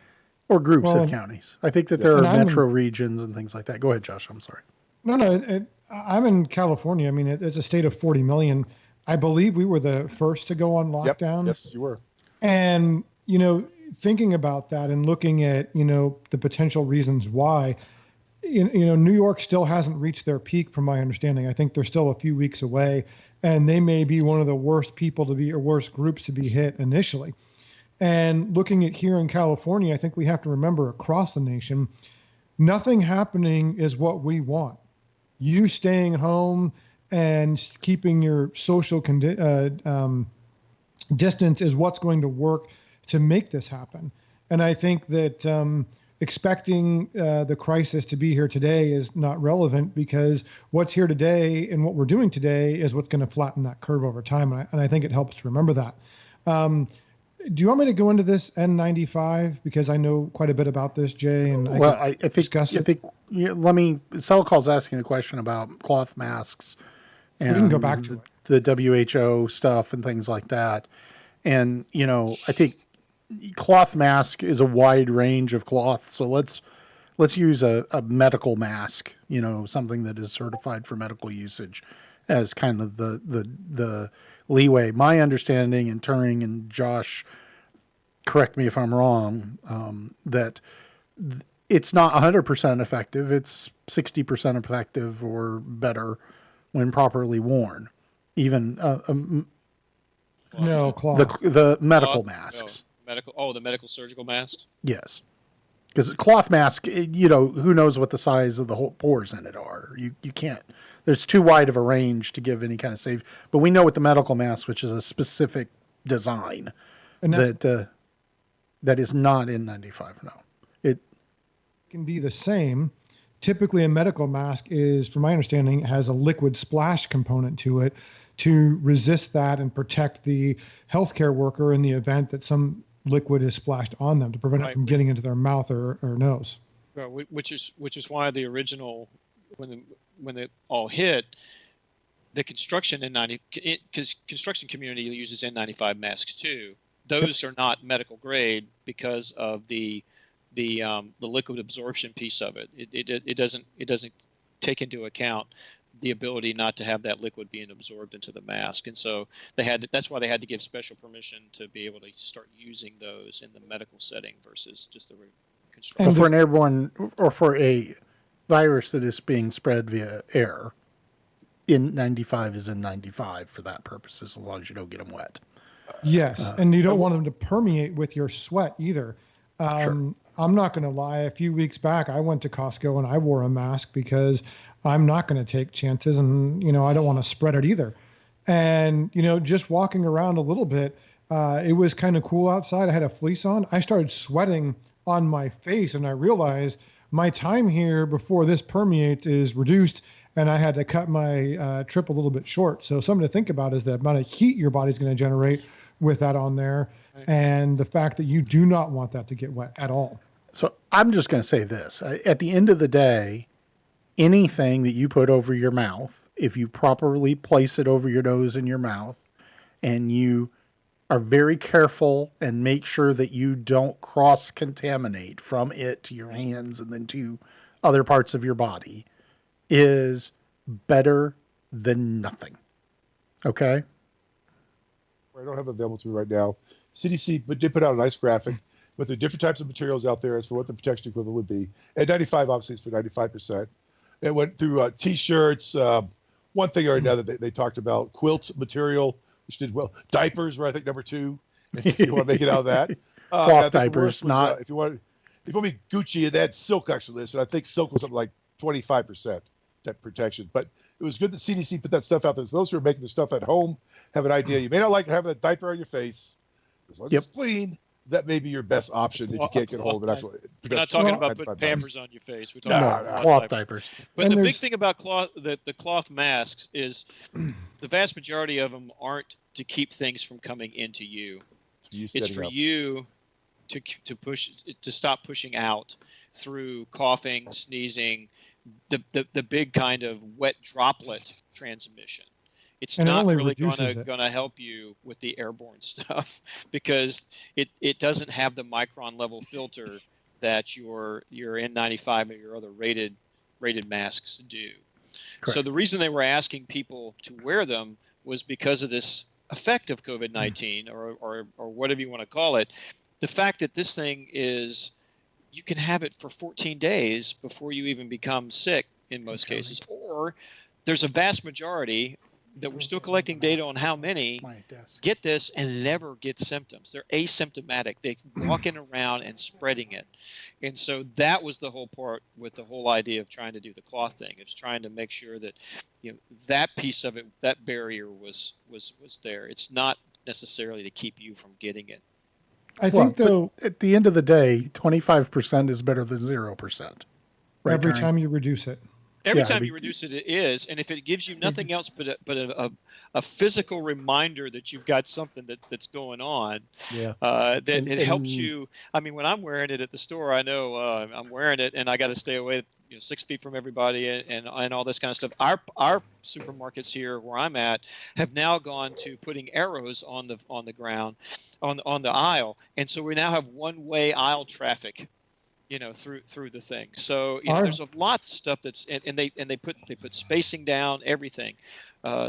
Or groups of counties. I think that there are And metro regions and things like that. Go ahead, Josh. I'm sorry. No, I'm in California. I mean, it's a state of 40 million. I believe we were the first to go on lockdown. Yep. Yes, you were. And, thinking about that and looking at, the potential reasons why, New York still hasn't reached their peak from my understanding. I think they're still a few weeks away, and they may be one of the worst worst groups to be hit initially. And looking at here in California, I think we have to remember across the nation, nothing happening is what we want. You staying home and keeping your social distance is what's going to work to make this happen. And I think that expecting the crisis to be here today is not relevant, because what's here today and what we're doing today is what's going to flatten that curve over time. And I think it helps to remember that. Do you want me to go into this N95? Because I know quite a bit about this, Jay. And I think Celical's asking a question about cloth masks and we can go back to the WHO stuff and things like that. And, I think cloth mask is a wide range of cloth. So let's use a medical mask, something that is certified for medical usage as kind of the leeway. My understanding, and Turing and Josh, correct me if I'm wrong, that it's not 100% effective. It's 60% effective or better when properly worn. Even cloth. the medical masks. The medical surgical mask. Yes. Because cloth mask, who knows what the size of the whole pores in it are. You can't. There's too wide of a range to give any kind of save. But we know with the medical mask, which is a specific design, and that is not N95. No, it can be the same. Typically, a medical mask is, from my understanding, has a liquid splash component to it to resist that and protect the healthcare worker in the event that some liquid is splashed on them, to prevent it from getting into their mouth or nose. Which is why the original, when it all hit, the construction because construction community uses N95 masks too. Those are not medical grade because of the liquid absorption piece of it. It doesn't take into account the ability not to have that liquid being absorbed into the mask, and so that's why they had to give special permission to be able to start using those in the medical setting versus just the construction. Well, for an airborne or for a virus that is being spread via air, N95 is N95 for that purpose, as long as you don't get them wet. Yes, and you don't want them to permeate with your sweat either. Sure. I'm not going to lie. A few weeks back, I went to Costco and I wore a mask because I'm not going to take chances, and I don't want to spread it either. And just walking around a little bit, it was kind of cool outside. I had a fleece on. I started sweating on my face, and I realized my time here before this permeates is reduced, and I had to cut my trip a little bit short. So something to think about is the amount of heat your body's going to generate with that on there, right, and the fact that you do not want that to get wet at all. So I'm just going to say this. At the end of the day, anything that you put over your mouth, if you properly place it over your nose and your mouth, and you are very careful and make sure that you don't cross-contaminate from it to your hands and then to other parts of your body, is better than nothing. Okay? I don't have it available to me right now. CDC did put out a nice graphic with the different types of materials out there as for what the protection equivalent would be. And 95 obviously is for 95%. It went through T-shirts, one thing or another. They talked about quilt material, which did well. Diapers were, I think, number 2, if you want to make it out of that. Cloth I think diapers, the worst was, not... if you want to be Gucci, they had silk actually listed. I think silk was something like 25% that protection. But it was good that CDC put that stuff out there. So those who are making the stuff at home have an idea. You may not like having a diaper on your face. As long as it's clean, that may be your best option if you can't get a hold of an actual. We're not talking about putting Pampers on your face. We're talking about cloth diapers. But the big thing about the cloth masks is the vast majority of them aren't to keep things from coming into you. It's for you to stop pushing out through coughing, sneezing, the big kind of wet droplet transmission. It's not really going to help you with the airborne stuff because it doesn't have the micron level filter that your N95 or your other rated masks do. Correct. So the reason they were asking people to wear them was because of this effect of COVID-19 or whatever you want to call it. The fact that this thing is, you can have it for 14 days before you even become sick in most cases, or there's a vast majority that we're still collecting data on how many get this and never get symptoms. They're asymptomatic. They walking around and spreading it. And so that was the whole part with the whole idea of trying to do the cloth thing. It's trying to make sure that that piece of it, that barrier was there. It's not necessarily to keep you from getting it. I think, though, at the end of the day, 25% is better than 0%. Right, every time you reduce it. Every time you reduce it, it is. And if it gives you nothing else but a physical reminder that you've got something that's going on, that it helps you. I mean, when I'm wearing it at the store, I know I'm wearing it and I got to stay away 6 feet from everybody and all this kind of stuff. Our supermarkets here where I'm at have now gone to putting arrows on the ground, on the aisle. And so we now have one-way aisle traffic, through the thing. So there's a lot of stuff that's and they put spacing down, everything.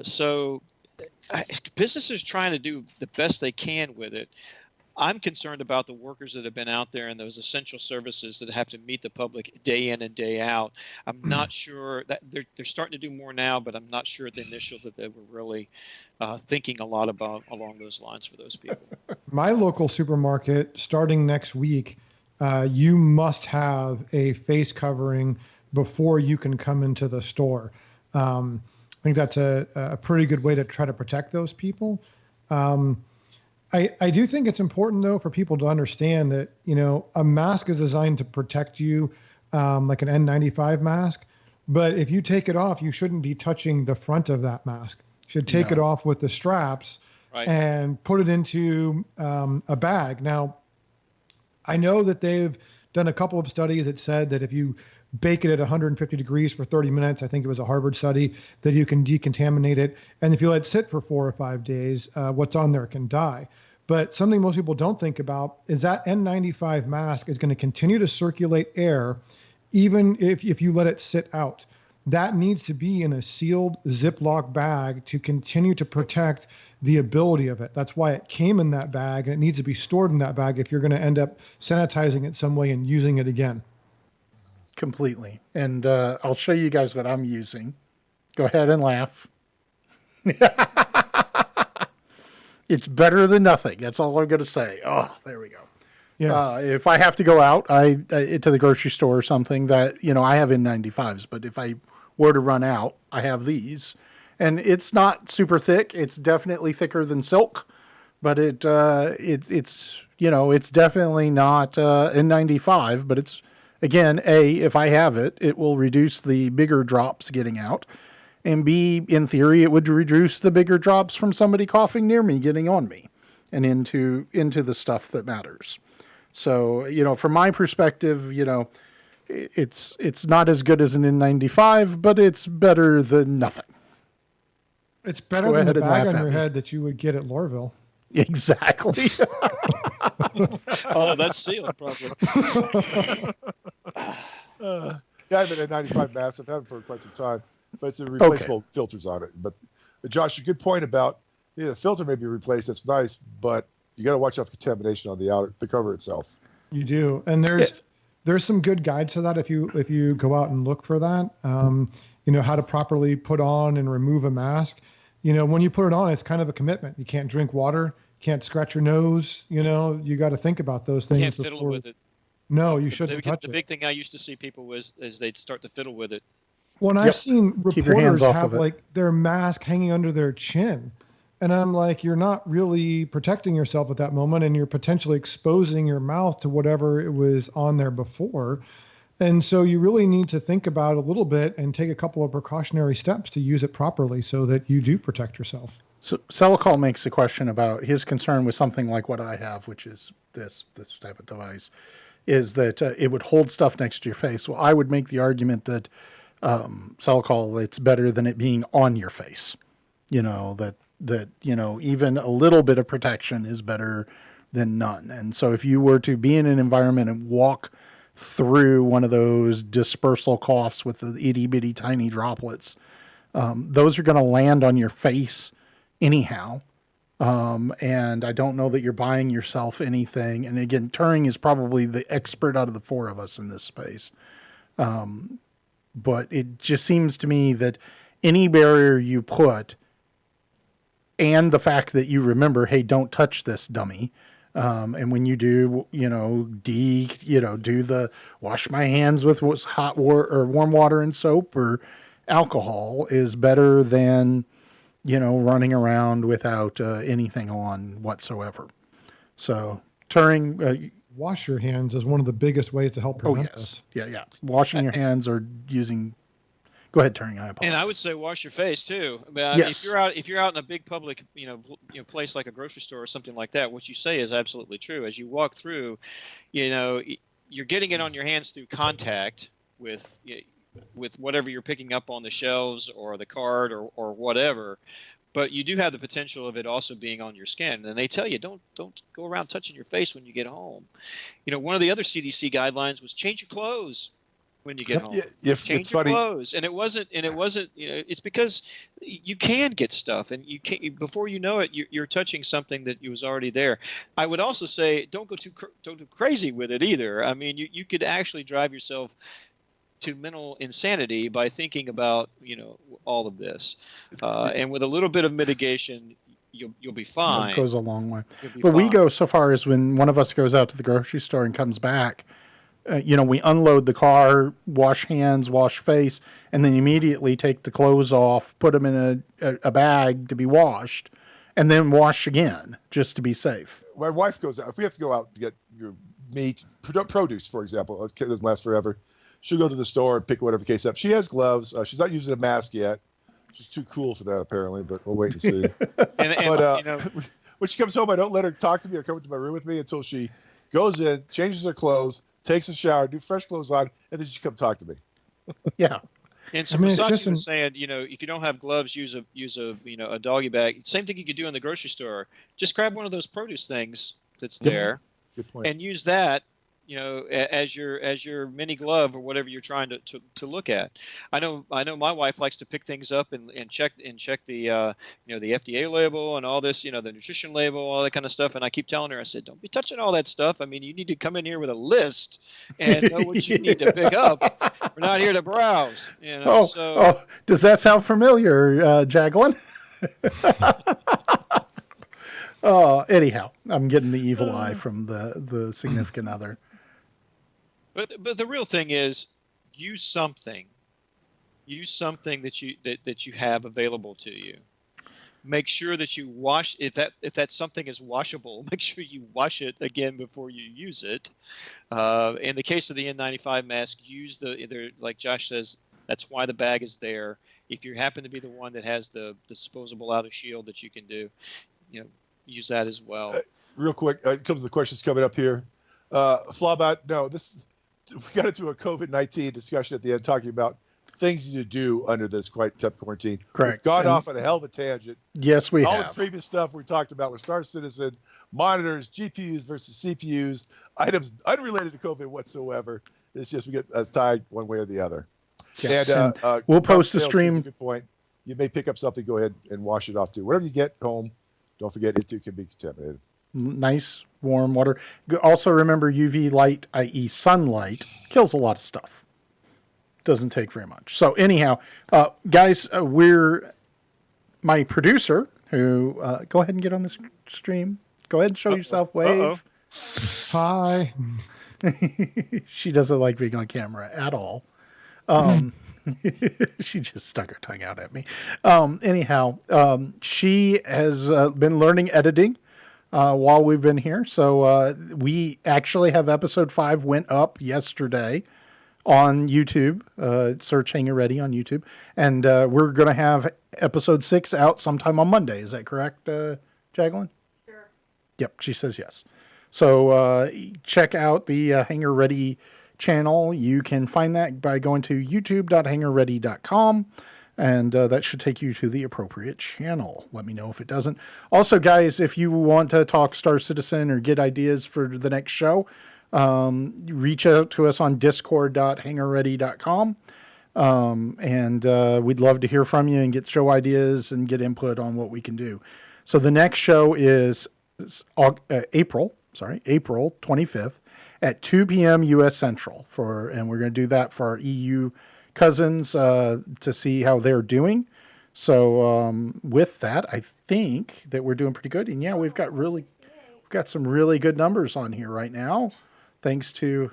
So businesses trying to do the best they can with it. I'm concerned about the workers that have been out there and those essential services that have to meet the public day in and day out. I'm not sure that they're starting to do more now, but I'm not sure at the initial that they were really thinking a lot about along those lines for those people. My local supermarket, starting next week, you must have a face covering before you can come into the store. I think that's a pretty good way to try to protect those people. I do think it's important, though, for people to understand that, a mask is designed to protect you, like an N95 mask. But if you take it off, you shouldn't be touching the front of that mask. You should take it off with the straps and put it into a bag. Now, I know that they've done a couple of studies that said that if you bake it at 150 degrees for 30 minutes, I think it was a Harvard study, that you can decontaminate it. And if you let it sit for 4 or 5 days, what's on there can die. But something most people don't think about is that N95 mask is going to continue to circulate air even if you let it sit out. That needs to be in a sealed Ziploc bag to continue to protect the ability of it. That's why it came in that bag, and it needs to be stored in that bag if you're going to end up sanitizing it some way and using it again. Completely. And I'll show you guys what I'm using. Go ahead and laugh. It's better than nothing. That's all I'm going to say. Oh, there we go. Yeah. If I have to go out to the grocery store or something that, I have N95s, but if I were to run out, I have these. And it's not super thick. It's definitely thicker than silk, but it's definitely not N95, but it's, again, A, if I have it, it will reduce the bigger drops getting out. And B, in theory, it would reduce the bigger drops from somebody coughing near me getting on me and into the stuff that matters. So, from my perspective, it's not as good as an N95, but it's better than nothing. It's better than the bag on your head that you would get at Lorville. Exactly. Oh, that's sealed, probably. I've been at 95 masks. I've had them for quite some time, but it's a replaceable filters on it. But Josh, a good point about Yeah, the filter may be replaced. That's nice, but you got to watch out for contamination on the cover itself. You do, and there's some good guides to that if you go out and look for that. How to properly put on and remove a mask. When you put it on, it's kind of a commitment. You can't drink water, can't scratch your nose. You got to think about those things. Can't fiddle with it. No, you shouldn't touch the it. big thing I used to see people is they'd start to fiddle with it. When I've seen Keep your hands reporters off have of it. like their mask hanging under their chin, and I'm like, you're not really protecting yourself at that moment, and you're potentially exposing your mouth to whatever it was on there before. And so you really need to think about it a little bit and take a couple of precautionary steps to use it properly so that you do protect yourself. So Selikal makes a question about his concern with something like what I have, which is this type of device, is that it would hold stuff next to your face. Well, I would make the argument that Selikal, it's better than it being on your face. That even a little bit of protection is better than none. And so if you were to be in an environment and walk through one of those dispersal coughs with the itty bitty tiny droplets, those are going to land on your face anyhow. And I don't know that you're buying yourself anything. And again, Turing is probably the expert out of the four of us in this space. But it just seems to me that any barrier you put, and the fact that you remember, hey, don't touch this dummy. And when you do, do the wash my hands with what's hot or warm water and soap or alcohol is better than, running around without anything on whatsoever. So Turing, Wash your hands is one of the biggest ways to help prevent this. Yeah. Washing your hands or using. Go ahead, Turing. I apologize. And I would say wash your face too. Yes. If you're out in a big public, place like a grocery store or something like that, what you say is absolutely true. As you walk through, you're getting it on your hands through contact with whatever you're picking up on the shelves or the cart or whatever. But you do have the potential of it also being on your skin. And they tell you don't go around touching your face when you get home. One of the other CDC guidelines was change your clothes when you get home. Yeah, change your clothes. And it wasn't, it's because you can get stuff and you can't, before you know it, you're touching something that was already there. I would also say, don't go too crazy with it either. I mean, you could actually drive yourself to mental insanity by thinking about, all of this. And with a little bit of mitigation, you'll be fine. It goes a long way. But we go so far as when one of us goes out to the grocery store and comes back, we unload the car, wash hands, wash face, and then immediately take the clothes off, put them in a bag to be washed, and then wash again just to be safe. My wife goes out. If we have to go out to get your meat, produce, for example, it doesn't last forever. She'll go to the store and pick whatever the case up. She has gloves. She's not using a mask yet. She's too cool for that, apparently, but we'll wait and see. When she comes home, I don't let her talk to me or come into my room with me until she goes in, changes her clothes, takes a shower, do fresh clothes on, and then she come talk to me. Yeah. And so Masachi was saying, if you don't have gloves, use a doggy bag. Same thing you could do in the grocery store. Just grab one of those produce things that's there, Good point. and use that, as your mini glove or whatever you're trying to look at. I know my wife likes to pick things up and check the the FDA label and all this, the nutrition label, all that kind of stuff. And I keep telling her, I said, don't be touching all that stuff. I mean, you need to come in here with a list and know what you need to pick up. We're not here to browse. Does that sound familiar, Jaglin? Anyhow, I'm getting the evil eye from the significant other. But the real thing is, use something that you have available to you. Make sure that you wash if that something is washable. Make sure you wash it again before you use it. In the case of the N95 mask, use like Josh says. That's why the bag is there. If you happen to be the one that has the disposable outer shield that you can do, use that as well. Real quick, it comes to the questions coming up here. Flawbot, no, we got into a COVID-19 discussion at the end talking about things you do under this quite tough quarantine. Correct. We've gone off on a hell of a tangent. Yes, we have. All the previous stuff we talked about with Star Citizen, monitors, GPUs versus CPUs, items unrelated to COVID whatsoever. It's just we get tied one way or the other. Yes. And we'll post the stream. Good point. You may pick up something. Go ahead and wash it off too. Whatever you get home, don't forget it too can be contaminated. Nice warm water. Also remember UV light, i.e. sunlight, kills a lot of stuff. Doesn't take very much. So anyhow, guys, we're my producer who go ahead and get on the stream. Go ahead and show yourself. Wave. Hi. She doesn't like being on camera at all. She just stuck her tongue out at me. Anyhow, she has been learning editing while we've been here. So we actually have episode 5 went up yesterday on YouTube. Search Hangar Ready on YouTube. And we're going to have episode 6 out sometime on Monday. Is that correct, Jacqueline? Sure. Yep, she says yes. So check out the Hangar Ready channel. You can find that by going to youtube.hangarready.com, and that should take you to the appropriate channel. Let me know if it doesn't. Also, guys, if you want to talk Star Citizen or get ideas for the next show, reach out to us on discord.hangarready.com. And we'd love to hear from you and get show ideas and get input on what we can do. So the next show is April 25th at 2 p.m. U.S. Central and we're going to do that for our EU cousins to see how they're doing. So with that, I think that we're doing pretty good. And yeah, we've got some really good numbers on here right now, thanks to.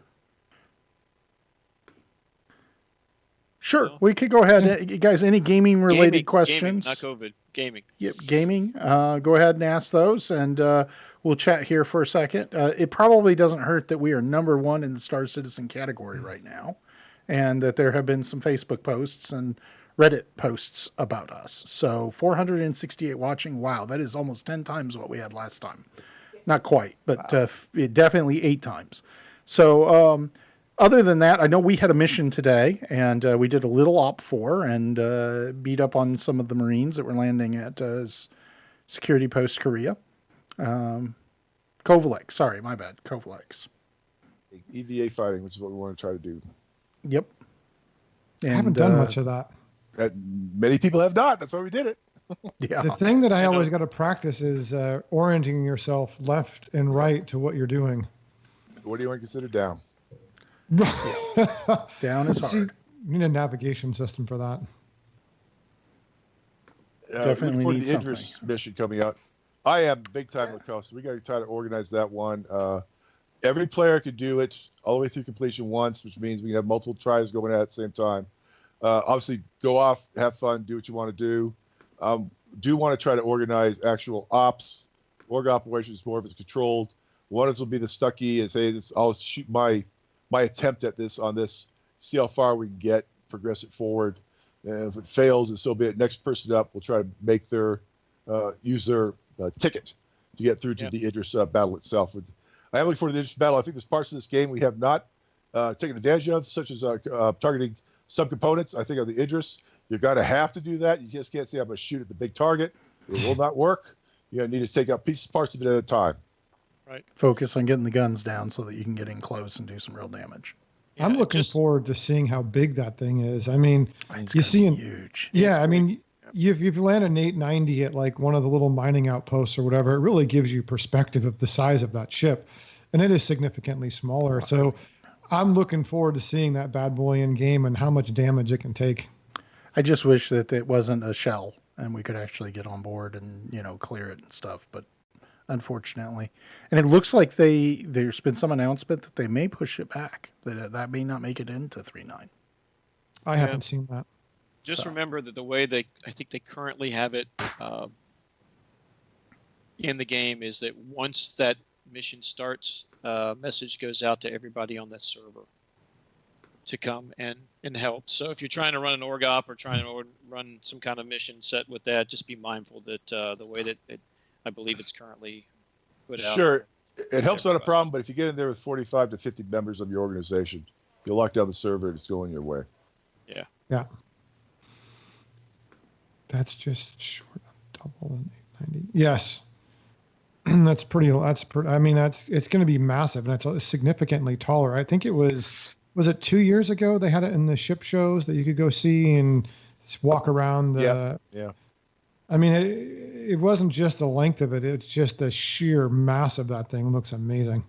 Sure, we could go ahead, guys. Any gaming related questions? Gaming, not COVID. Gaming. Yep, gaming. Go ahead and ask those, and we'll chat here for a second. It probably doesn't hurt that we are number 1 in the Star Citizen category right now, and that there have been some Facebook posts and Reddit posts about us. So 468 watching. Wow, that is almost 10 times what we had last time. Not quite, but definitely 8 times. So other than that, I know we had a mission today, and we did a little OP4 and beat up on some of the Marines that were landing at Security Post Korea. Kovalex, sorry, my bad, Kovalex. EVA fighting, which is what we want to try to do. Yep. I haven't done much of that. Many people have not. That's why we did it. Yeah. The thing that I always got to practice is orienting yourself left and right to what you're doing. What do you want to consider down? Down is hard. See, you need a navigation system for that. Definitely for need the Idris mission coming out. I am big time Lacoste. We got to try to organize that one. Every player could do it all the way through completion once, which means we can have multiple tries going at the same time. Obviously, go off, have fun, do what you want to do. Do want to try to organize actual ops, org operations more if it's controlled. One of us will be the Stucky and say, I'll shoot my attempt at this on this, see how far we can get, progress it forward. And if it fails, and so be it. Next person up will try to make their use their ticket to get through to the Idris battle itself. And I am looking forward to the Idris battle. I think there's parts of this game we have not taken advantage of, such as targeting subcomponents. I think of the Idris, you're going to have to do that. You just can't say I'm going to shoot at the big target. It will not work. You're going to need to take out parts of it at a time. Right. Focus on getting the guns down so that you can get in close and do some real damage. Yeah, I'm looking forward to seeing how big that thing is. I mean, you see, huge. Yeah, I mean, if you land an 890 at like one of the little mining outposts or whatever, it really gives you perspective of the size of that ship, and it is significantly smaller. Right. So, I'm looking forward to seeing that bad boy in game and how much damage it can take. I just wish that it wasn't a shell and we could actually get on board and clear it and stuff, but. Unfortunately, and it looks like there's been some announcement that they may push it back. That may not make it into 3.9. I haven't seen that. Just remember that the way I think they currently have it in the game is that once that mission starts, a message goes out to everybody on that server to come and help. So if you're trying to run an org op or trying to run some kind of mission set with that, just be mindful that the way that I believe it's currently put out. Sure. It helps on a problem, but if you get in there with 45 to 50 members of your organization, you'll lock down the server and it's going your way. Yeah. Yeah. That's just short of double than 890. Yes. It's going to be massive, and it's significantly taller. I think it was it 2 years ago they had it in the ship shows that you could go see and just walk around the. Yeah. I mean, it wasn't just the length of it; it's just the sheer mass of that thing looks amazing.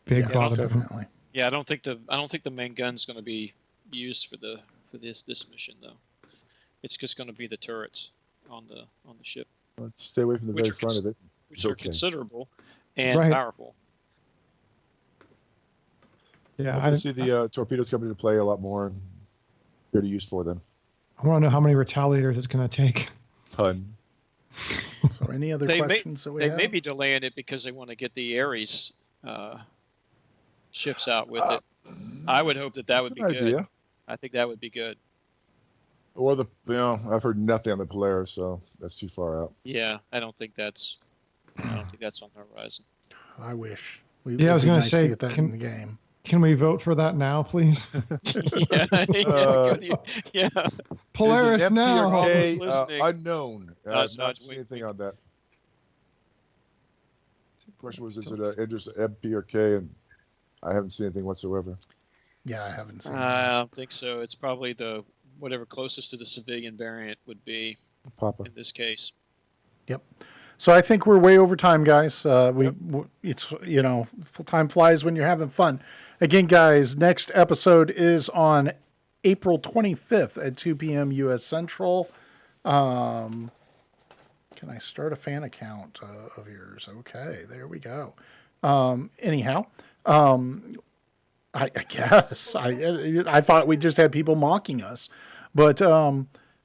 Big Yeah, bottom. definitely. Yeah, I don't think the main gun's going to be used for this mission though. It's just going to be the turrets on the ship, Let's stay away from the Which very are front of it. which It's are okay. considerable and Right. powerful. Yeah, Hopefully see the torpedoes come into play a lot more and good use for them. I want to know how many retaliators it's going to take. Ton. So any other They questions that we They have? may be delaying it because they want to get the Ares ships out with it. I would hope that That's would be an good. idea. I think that would be good. Or I've heard nothing on the Polaris, so that's too far out. Yeah, I don't think that's on the horizon. I wish. We, Yeah, I was it'd be gonna nice say, to get that in the game. Can we vote for that now, please? yeah, yeah. Polaris Is it now. MT or K? Who's listening? Unknown. I've Nudge, not nudge, seen wink, anything wink. on that. The question was, is it Idris MP or K? And I haven't seen anything whatsoever. Yeah, I haven't seen I don't think so. It's probably the whatever closest to the civilian variant would be Papa. in this case. Yep. So I think we're way over time, guys. Yep. It's, time flies when you're having fun. Again, guys, next episode is on April 25th at 2 p.m. U.S. Central. Can I start a fan account of yours? Okay, there we go. Anyhow, I guess I thought we just had people mocking us, but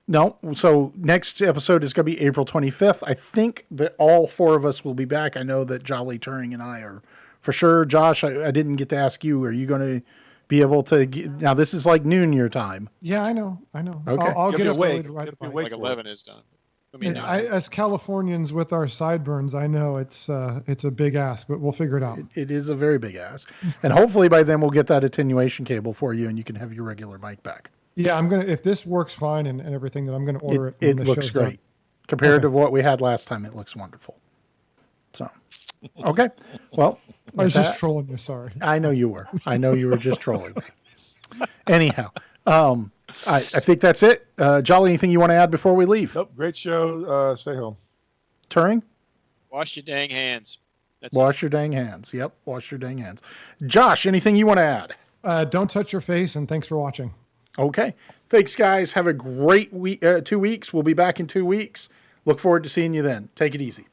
no. So next episode is going to be April 25th. I think that all four of us will be back. I know that Jolly Turing and I are for sure. Josh, I didn't get to ask you. Are you going to be able to now? This is like noon your time. Yeah, I know. Okay. I'll You'll get be up awake. early to ride You'll the be bike. awake Like for 11 is done. I mean, Yeah, as Californians with our sideburns, I know it's a big ask, but we'll figure it out. It is a very big ask, and hopefully by then we'll get that attenuation cable for you, and you can have your regular mic back. Yeah, I'm gonna. If this works fine and everything, then I'm gonna order it. when It the looks show's great done. compared Okay. to what we had last time. It looks wonderful. So, okay. Well, I was with just that- trolling you. Sorry. I know you were. I know you were just trolling me. Anyhow, I think that's it. Jolly, anything you want to add before we leave? Nope. Great show. Stay home. Turing, wash your dang hands. That's wash your dang hands. Yep, wash your dang hands. Josh, anything you want to add? Don't touch your face, and thanks for watching. Okay. Thanks, guys. Have a great week. 2 weeks. We'll be back in 2 weeks. Look forward to seeing you then. Take it easy.